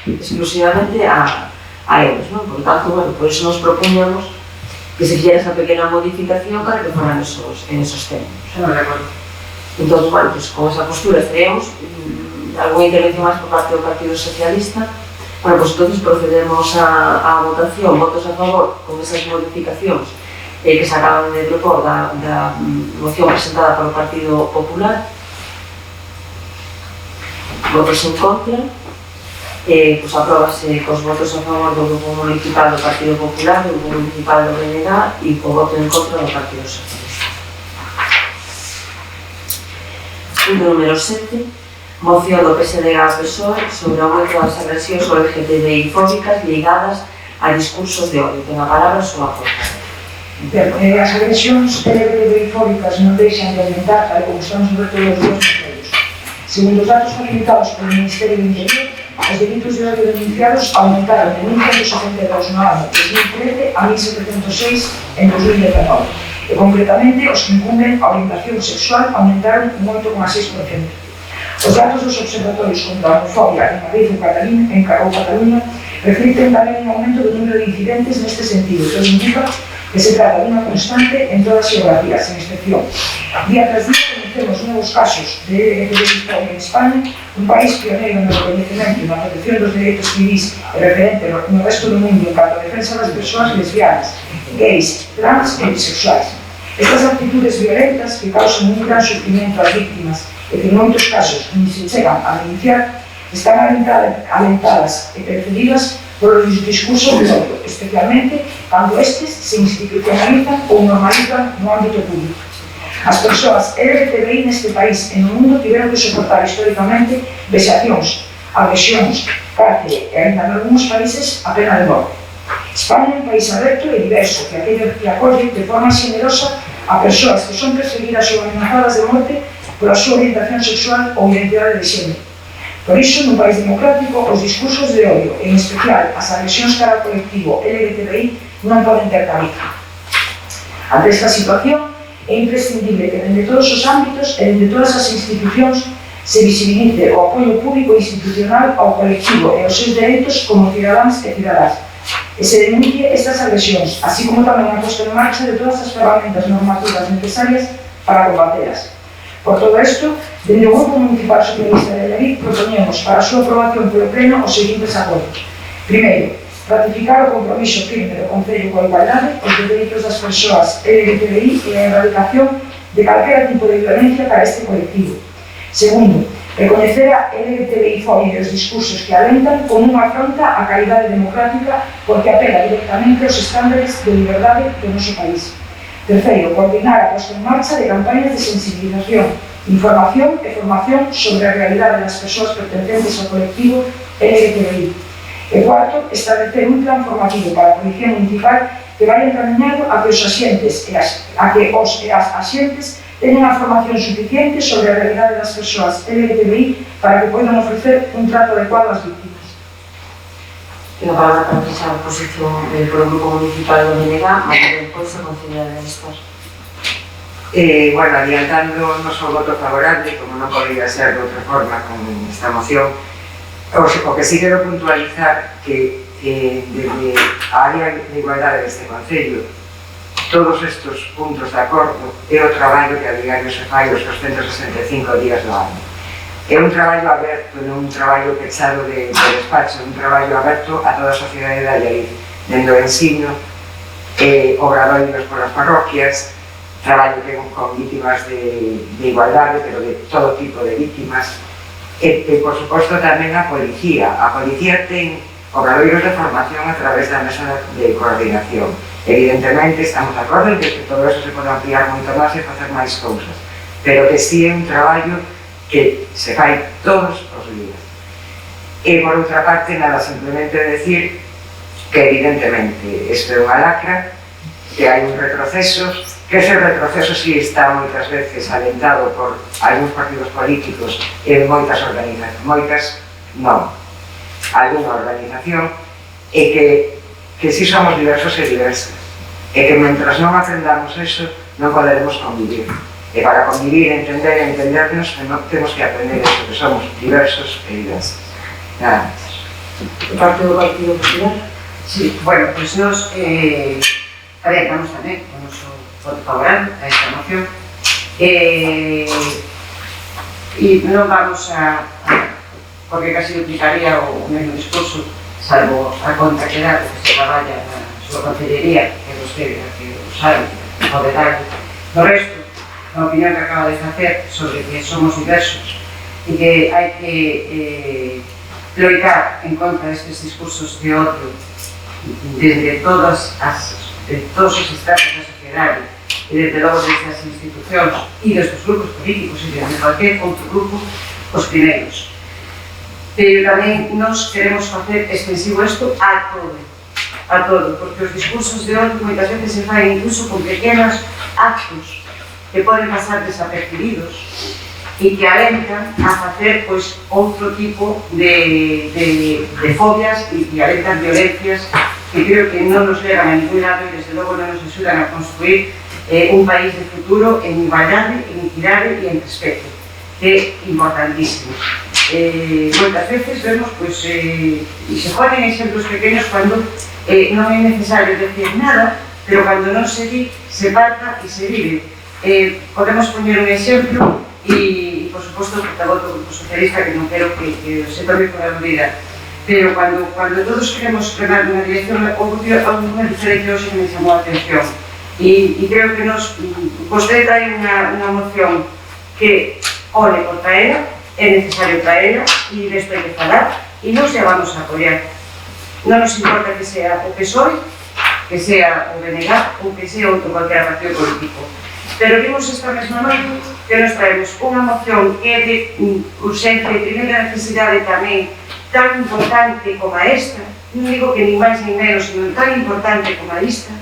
exclusivamente a eles, non? Por tanto, por eso nos propoñamos que se fixera esa pequena modificación para que fueran en esos términos. Entón, con esa postura estaríamos alguna intervención máis por parte do Partido Socialista. Entonces procedemos a votación, votos a favor con esas modificacións que se acaban de propor da moción presentada polo Partido Popular. Votos en contra. Apróbase cos votos a favor do Grupo Municipal do Partido Popular, do Grupo Municipal do BNG e co voto en contra do Partido Socialista. Punto número 7. Moción do PSDG-PSOE sobre o aumento das agresións LGTBI fóbicas ligadas a discursos de odio. Ten a palabra a súa portavoz. As agresións LGTBI fóbicas non deixan de aumentar, tal como están sobre todos os días nos medios. Segundo os datos facilitados polo Ministerio do Interior, os delitos de odio denunciados aumentaron de 1.172 no ano 2013 a 1.706 en 2019. E concretamente, os que incumplen a orientación sexual aumentaron un 8,6%. Os datos dos observatorios contra a homofobia en Madrid ou Cataluña reflicten tamén un aumento do número de incidentes neste sentido, que indica que se trata de unha constante en todas as geografías, en excepción. Día tras día conocemos novos casos de LGTBI en España, un país pioneiro no reconhecimento e na protección dos dereitos civis e referente no resto do mundo en canto a defensa das persoas lesbianas, gays, trans e bisexuais. Estas actitudes violentas que causan un gran sufrimento ás víctimas e que en moitos casos ni se chegan a denunciar, están alentadas e precedidas polos discursos de odio, especialmente cando estes se institucionalizan ou normalizan no ámbito público. As persoas LGTBI neste país e no mundo tiveron que soportar históricamente vexacións, agresións, cárcere e, ainda en algúns países, a pena de morte. España é un país aberto e diverso que acolle de forma generosa a persoas que son perseguidas ou amenazadas de morte pola súa orientación sexual ou identidade de xénero. Por iso, nun país democrático, os discursos de odio, en especial as agresións cara ao colectivo LGTBI, non poden ter cabida. Ante esta situación, é imprescindible que dende todos os ámbitos e dende todas as institucións se visibilice o apoio público e institucional ao colectivo e aos seus dereitos como cidadáns e cidadás, e se denuncie estas agresións, así como tamén a posta en marcha de todas as ferramentas normativas necesarias para combatelas. Por todo isto, dende o Grupo Municipal Socialista de Valladolid propoñemos para a súa aprobación polo Pleno os seguintes acordos. Primeiro, ratificar o compromiso firme do Concello coa igualdade, os dereitos das persoas LGTBI e a erradicación de calquera tipo de violencia para este colectivo. Segundo, recoñecer a LGTBI-fobia e os discursos que alentan como unha afronta á calidade democrática porque apela directamente aos estándares de liberdade do noso país. Terceiro, coordinar a posta en marcha de campañas de sensibilización información e formación sobre a realidade das persoas pertencentes ao colectivo LGTBI. E cuarto, establecer un plan formativo para a Policía Municipal que vai encaminado a que os axentes e as axentes teñen a formación suficiente sobre a realidade das persoas LGTBI para que poidan ofrecer un trato adecuado ás víctimas. Tengo a palabra para expresar a posición por o Grupo Municipal do BNG, mas depois a Conselleira de Bienestar. Bueno, adiantando o noso voto favorable, como non podría ser de outra forma con esta moción, o que sí quero puntualizar que desde a área de igualdade deste Concello todos estes puntos de acordo é o traballo que a diario se fai os 365 días do ano. É un traballo aberto, non un traballo pechado de despacho, un traballo aberto a toda a sociedade da Allariz, dende o ensino, obradoiros polas parroquias, traballo con vítimas de igualdade, pero de todo tipo de vítimas, e por suposto tamén a policía. A policía ten obradoiros de formación a través da mesa de coordinación. Evidentemente estamos de acordo en que todo eso se pode ampliar moito máis e facer máis cousas, pero que sí é un traballo que se fai todos os días. E por outra parte, nada, simplemente decir que evidentemente isto é unha lacra, que hai un retroceso, que ese retroceso sí está moitas veces alentado por algúns partidos políticos e moitas organizacións, moitas non, alguna organización, e que sí somos diversos e diversas, e que mentras non aprendamos eso non poderemos convivir. E para convivir, entendernos, temos que aprender eso, que somos diversos e diversas. Nada máis. Por parte do Partido Popular? Sí, bueno, pues nos vamos tamén con o noso voto favorable a esta moción e non vamos a porque casi duplicaría o mesmo discurso, salvo a conta que dá que se traballa na súa concellería, que vostede que o sabe, pode dar do resto, a opinión que acaba de facer sobre que somos diversos e que hai que loitar en contra destes discursos de odio desde todos os estratos da sociedade e desde logo desde as institucións e desde os grupos políticos e desde cualquier outro grupo os primeiros. Pero tamén nos queremos facer extensivo isto a todo, porque os discursos de odio moitas veces se fai incluso con pequenos actos que poden pasar desapercibidos e que alentan a facer pois, outro tipo de fobias e alentan violencias que creo que non nos levan a ningún lado e desde logo non nos axudan a construir un país de futuro en igualdade, en equidade e en respeto, que é importantísimo. Moitas veces vemos pois, e se ponen exemplos pequenos cando non é necesario decir nada, pero cando non se di, se parta e se vive. Podemos poñer un exemplo e, por suposto, o portavoz do Grupo Socialista, que non quero que se tome por aludida, pero cando todos queremos remar nunha dirección, houve unha diferencia hoxe que me chamou a atención e creo que vostede trae unha moción que ole por traela, é necesario traela e desto hai que falar e non se vamos a apoiar. Non nos importa que sea o PSOE, que sea o BNG ou que sea outro cualquier partido político. Pero vimos esta mesma noite que nos traemos unha moción que é de urxencia e primeira necesidade tamén tan importante como esta, non digo que nin máis nin menos, sino tan importante como esta,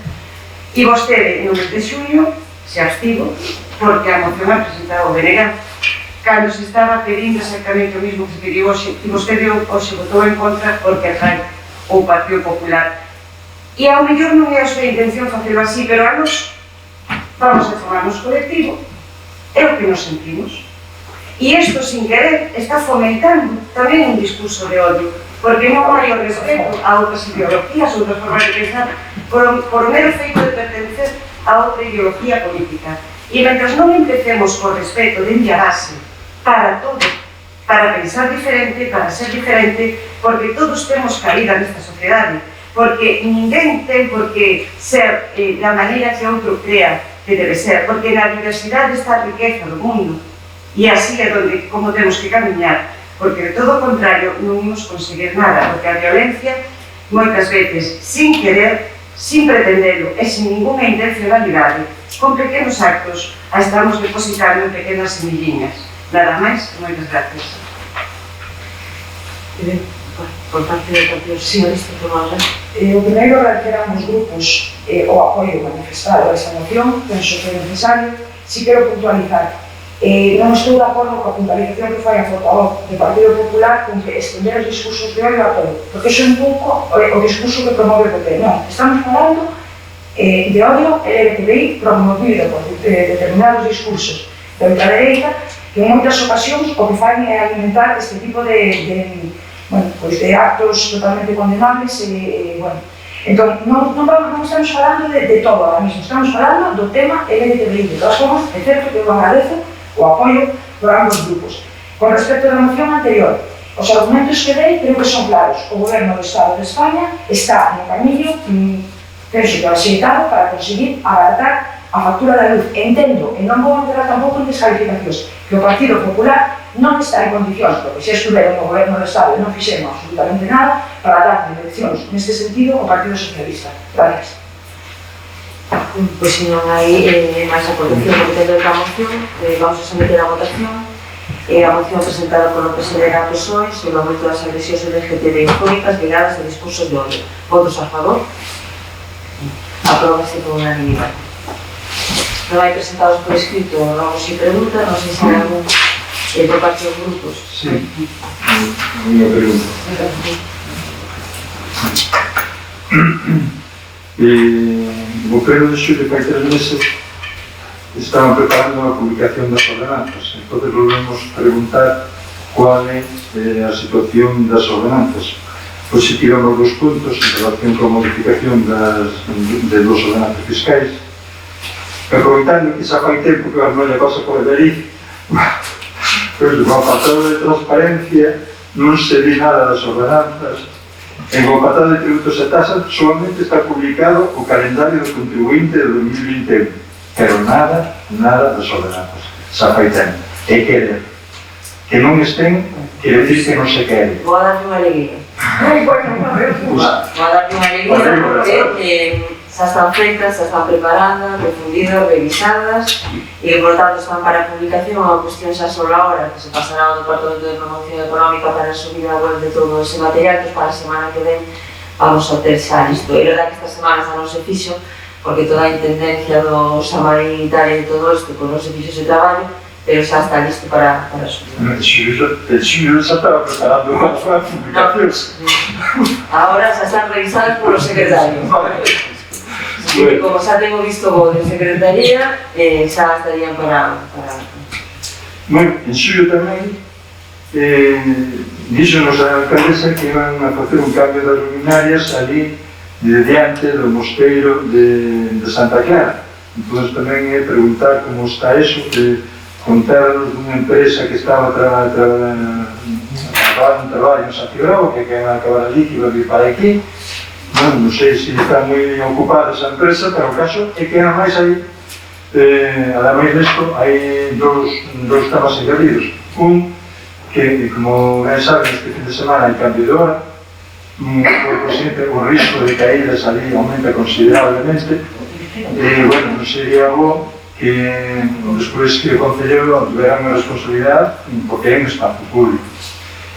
e vostede no mes de xuño se abstivo porque a moción a presentaba o BNG cando se estaba pedindo exactamente o mismo que se pediu hoxe e vostede hoxe votou en contra porque atrae o Partido Popular e ao mellor non é a súa intención facelo así, pero a nos vamos a formarnos colectivo, é o que nos sentimos. E isto, sin querer, está fomentando tamén un discurso de odio, porque non hai o respeto a outras ideologías, a outras formas de pensar, por o mero feito de pertencer a outra ideología política. E mentras non empecemos co respeto dende a base para todo, para pensar diferente, para ser diferente, porque todos temos cabida nesta sociedade, porque ninguén ten por que ser da maneira que outro crea que debe ser, porque na diversidade está a riqueza do mundo e así é donde, como temos que camiñar, porque de todo o contrario non imos conseguir nada, porque a violencia moitas veces, sin querer, sin pretendelo e sin ninguna intencionalidade, con pequenos actos a estamos depositando en pequenas semilliñas. Nada máis, moitas gracias. Por parte do Partido Socialista, Tomás. O primeiro, agradecer a ambos grupos o apoio manifestado a esta moción, penso que é necesario. Si quero puntualizar, non estou de acordo coa puntualización que fai a portavoz do Partido Popular con que estender os discursos de odio a todo, porque iso é un pouco o discurso que promove o PP. Non, estamos falando de odio LGTBI promovido por determinados discursos de ultradereita que en moitas ocasións o que fan é alimentar este tipo de actos totalmente condenables entón, non estamos falando de todo ahora mismo, estamos falando do tema LGTBI. De todas formas, é certo que eu agradezo o apoio por ambos grupos. Con respecto da moción anterior, os argumentos que dei creo que son claros. O Goberno do Estado de España está no camiño, penso que axeitado, para conseguir abaratar a factura da luz. Entendo, e non vou entrar tampouco en descalificacións, que o Partido Popular non está en condicións, porque se estuveron no Goberno do Estado e non fixemos absolutamente nada para dar direccións neste sentido ao Partido Socialista. Gracias. Pois se non hai máis aportación que tendo a moción, vamos a someter a votación. A moción presentada polo PSD da PSOE sobre o aumento das agresións LGTBI fóbicas ligadas a discursos de odio. Votos a favor? Apróbase por unanimidade. Non hai presentados por escrito, non se pregunta, non sei se hai algún por parte dos grupos. Sí, unha pregunta. O pleno de xullo, que hai 3 meses, estaban preparando a publicación das ordenanzas. Entón, volvemos preguntar cual é a situación das ordenanzas. Pois se tiramos 2 puntos en relación con a modificación de 2 ordenanzas fiscais. Aproveitando que xa fai tempo que non é cosa por Deriz, pois, con o apartado de transparencia non se di nada das ordenanzas. En o apartado de tributos e tasas solamente está publicado o calendario do contribuinte de 2021, pero nada das ordenanzas. Xa fai tempo. E querer. Que non estén, quere dicir que non se quere. Vou a darlle unha alegría. Vou a darlle unha alegría porque xa están feitas, xa están preparadas, difundidas, revisadas e, por tanto, están para publicación. A cuestión xa sobre a hora que se pasará ao Departamento de Promoción Económica para subir a web de todo ese material, que para a semana que ven vamos a ter xa isto. É verdade que esta semana xa non se fixo porque toda a intendencia do Samarín e tal e todo isto non se fixo ese traballo, pero xa está listo para subir. El Xulio xa estaba preparando para as publicacións. Agora xa están revisadas polo secretario. E como xa tengo visto o de secretaría, xa estarían para... Bueno, en xullo tamén díxonos a alcaldesa que iban a facer un cambio das luminarias ali diante do mosteiro de Santa Clara. Entón tamén é preguntar como está eso, que contaron dunha empresa que estaba traballando un traballo en Santiago, que iban a acabar ali, que iban a vir para aquí. Non sei se está moi ocupada esa empresa, pero o caso é que ademais hai, ademais desto, hai dos temas engadidos. Un, que como ben saben, este fin de semana hai cambio de hora, o risco de caídas ali aumenta considerablemente, e, bueno, non sería bo que despois que o Concello tuveran unha responsabilidade porque é un espazo público.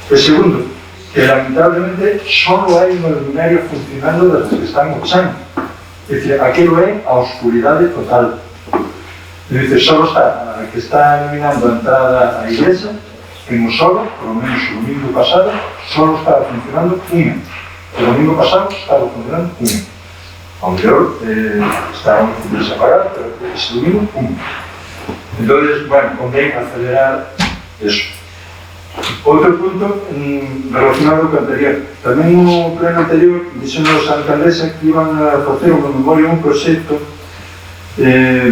E segundo, que lamentablemente só hai unha luminaria funcionando das que están no chan. É dicir, aquilo é a oscuridade total. É dicir, só está a que está iluminando a entrada á igrexa, en o solo, por lo menos o domingo pasado, só estaba funcionando unha. O domingo pasado estaba funcionando unha. Ao mellor estaban desapagados, pero ese domingo, unha. Entón, bueno, convén acelerar eso. Outro punto relacionado co anterior. Tamén no pleno anterior dixenos a alcaldesa que iban a facer unha memoria, un proxecto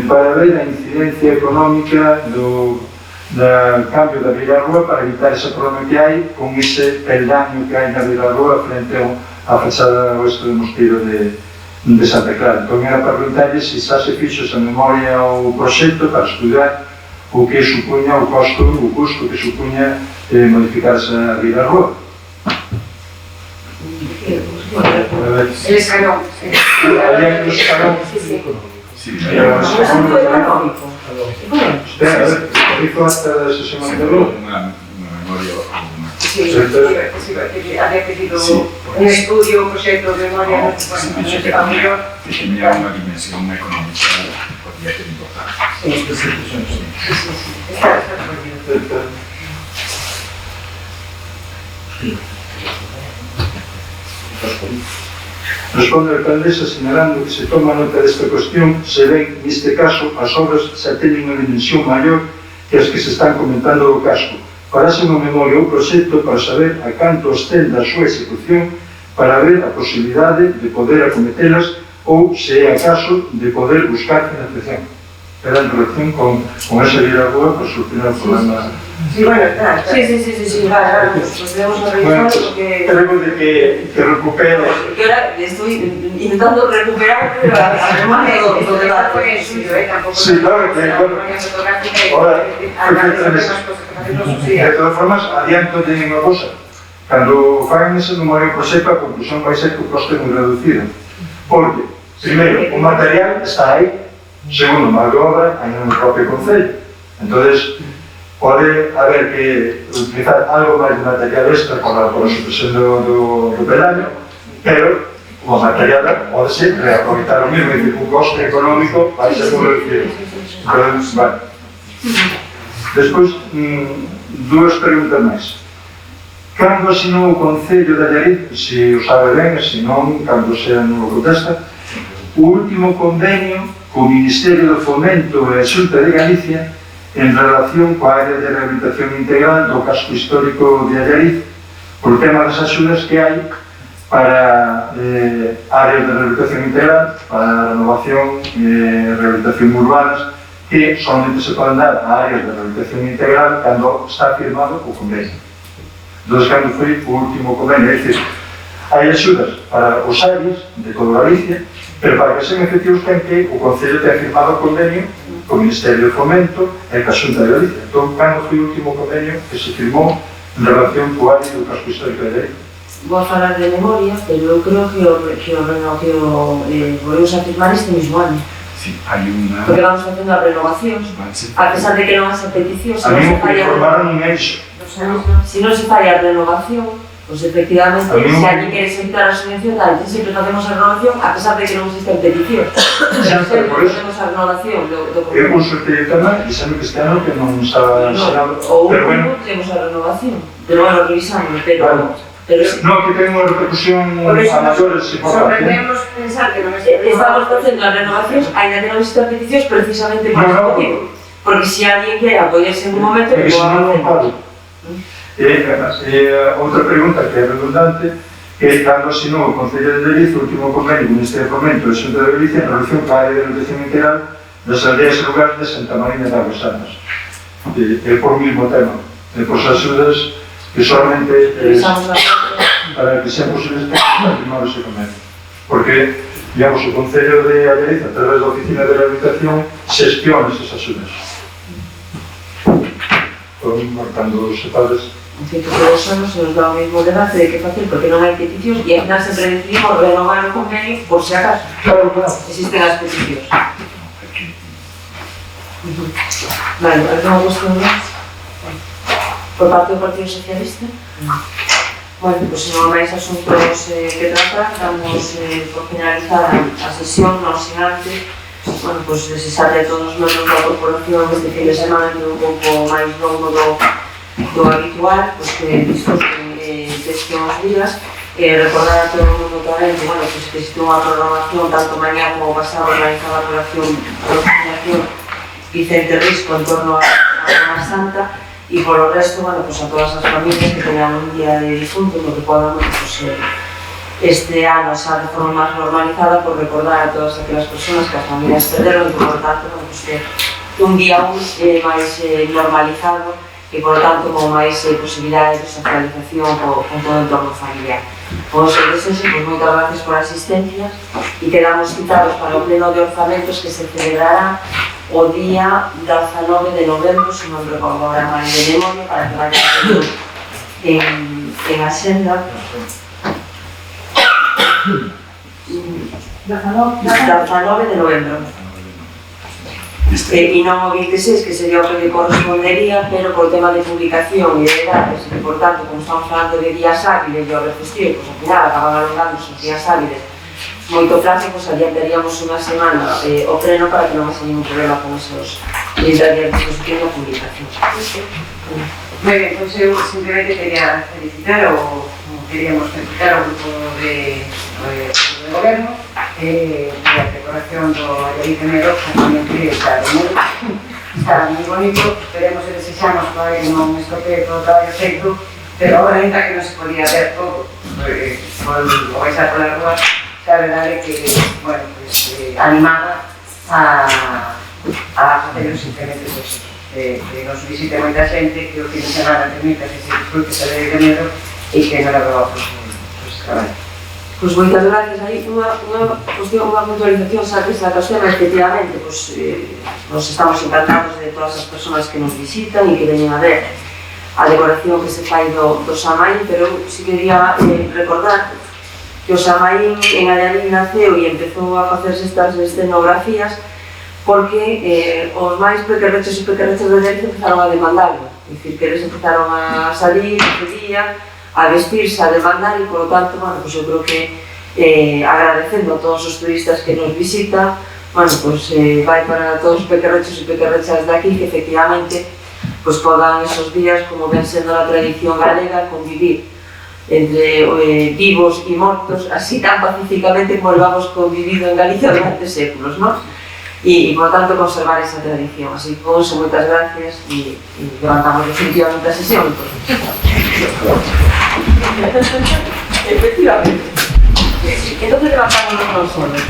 para ver a incidencia económica do cambio da Vilarrúa para evitar ese problema que hai con ese peldaño que hai na Vilarrúa frente á fachada oeste do mosteiro de Santa Clara. Entón era para preguntarlle se xa se fixo esa memoria ao proxecto para estudiar o que supuña o custo que supuña modificar esa Vilarrúa. El escalón. Había un escalón. Sí, É un asunto económico. espera, a ver, hizo hasta la sesión anterior. Una memoria o una... Sí, que había pedido un estudio, un proxecto de memoria que tenía una dimensión económica que podía ser importante. Está recogido. Responde a alcaldesa señalando que se toma nota desta cuestión se ven, neste caso, as obras xa teñen unha dimensión maior que as que se están comentando do casco. Farase unha memoria ou proxecto para saber a canto ostende a súa execución para ver a posibilidade de poder acometelas ou, se é acaso, de poder buscar financiación. Era en relación con esa vida rúa para solucionar o problema. Sí, bueno, claro. Sí, vale, pues debemos revisar porque... Tenemos de que recupere. Que ahora estoy intentando recuperar además de lo debate. Sí, claro, que ahora, de todas formas, adianto de unha cosa. Cando fagan ese número de proxecto, a conclusión vai ser que o coste é moi reducido. Porque, primeiro, o material está aí. Segundo, máis de obra, hai no propio concello. Entonces, pode haber que utilizar algo máis de material extra para a supresión do pelaño, pero o material pode ser reaproveitar o mismo, e o coste económico vai ser moi reducido. Entonces, vale. Despois, dúas preguntas máis. Cando asinou o Concello de Allariz, se o sabe ben, se non, cando sea non o contesta, o último convenio co Ministerio do Fomento e a Xunta de Galicia en relación coa área de rehabilitación integral do casco histórico de Allariz, por tema das axudas que hai para áreas de rehabilitación integral, para renovación e rehabilitación urbanas, que solamente se poden dar a áreas de rehabilitación integral cando está firmado o convenio. Entón, cando foi o último convenio, é dicir, hai axudas para os áreas de toda Galicia, pero para que sean efectivos ten que o Concello ten firmado o convenio co Ministerio de Fomento e ca Xunta de Galicia. Entón, cando foi o último convenio que se firmou en relación co área do casco histórico de Allariz? Vou a falar de memoria, pero eu creo que volvemos a firmar este mismo año. Sí, hay una... Porque vamos facendo a renovación, a pesar de que non hace petición, A mí o que informaron é iso. Si non se falla a renovación, pues efectivamente, se alguien quere solicitar a subvención, tal, sempre facemos a renovación, a pesar de que non existe en petición. Sempre facemos a renovación do Eu consultei o tema, dixendo que este ano que non estaba ensinado, o pero bueno. temos a renovación, pero bueno, revisamos, pero sí. No, que ten unha repercusión a mayores importantes. Sorprendemos pensar que non Estamos facendo as renovacións, ainda que non existen peticións, precisamente por ese motivo. Porque se alguén quere apoyarse en un momento, que lo va a non hacer. Outra pregunta que é redundante é cando asinou o Concello de Allariz o último convenio do Ministerio de Fomento e Xunta de Galicia en relación coa área de rehabilitación integral das aldeas e lugares de Santa Marina de Águas Santas. É por o mismo tema, é por as axudas que solamente para que sean posibles para firmar ese convenio. Porque, digamos, o Concello de Allariz, a través da Oficina de Rehabilitación, xestiona esas axudas. Cando os sepades. En fin, todos os anos se nos dá o mesmo debate de que facer porque non hai peticións e ao final sempre decidimos renovar o convenio por si acaso. Claro, claro. Existen as peticións. Vale, alguna cuestión máis? Por parte do Partido Socialista? Bueno, pues se non hai máis asuntos que tratar, damos por finalizar a sesión, non sin antes. Bueno, pues desexarle a todos os membros da corporación este fin de semana que un pouco máis longo do habitual, pues que disfruten destes días. Recordar a todo o mundo tamén que, bueno, pues que existe unha programación tanto mañá como pasado organizada pola Fundación Vicente Risco en torno a Semana Santa e polo resto, bueno, pues a todas as familias que teñan un día de difunto no que podan, pues, este ano xa de forma máis normalizada por recordar a todas aquelas persoas que as familias perderon e, por tanto, bueno, pues, un día máis normalizado e, por tanto, con máis posibilidades de socialización con todo o entorno familiar. Con ese desexo, pues, moitas gracias por a asistencia e quedamos citados para o pleno de orzamentos que se celebrará o día 19 de novembro, se non recordo agora máis de memoria, para que vaya en axenda. 19 de novembro. E non o 26, que sería o que le correspondería, pero por tema de publicación e de edades, e por tanto, como estamos falando de días hábiles e o refestivo, pois ao final acaban alongando os días hábiles moito plazo, pois adiantaríamos unha semana o pleno para que non haxa ningún problema con esos días de disposición da publicación. Moi ben, pois eu simplemente quería felicitar queríamos felicitar ao grupo de goberno a decoración do Ayalí Temedo, que está moi bonito, esperemos e desexamos que non estropee todo o traballo feito, pero agora ainda que non se podía ver todo, o vais a pola rúa, a verdade que, bueno, pues, animada a facer os incrementos que nos visite moita xente, que o fin de semana permita que se disfrute se de Temedo e que non leva os traballos. Pois moitas gracias. Aí unha puntualización sabe esa tema, efectivamente, pois nos estamos encantados de todas as persoas que nos visitan e que veñen a ver a decoración que se fai do Samaín, pero si quería recordar que o Samaín en Ayalí naceu e empezou a facerse estas escenografías porque os máis pequerrechos e pequerrechas de Deriz empezaron a demandarlo, é dicir, que eles empezaron a salir ese día, a vestirse, a demandar e, por lo tanto, bueno, pues eu creo que agradecendo a todos os turistas que nos visitan, bueno, pues vai para todos os pequerrechos e pequerrechas de aquí que efectivamente pues podan esos días, como ven sendo a tradición galega, convivir entre vivos e mortos, así tan pacíficamente como levamos convivido en Galicia durante séculos, ¿no? E, por tanto, conservar esa tradición. Así que, con eso, moitas gracias e levantamos definitivamente a sesión. Efectivamente. Entonces levantamos los nosotros.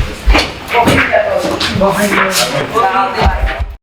Cogiste a todos.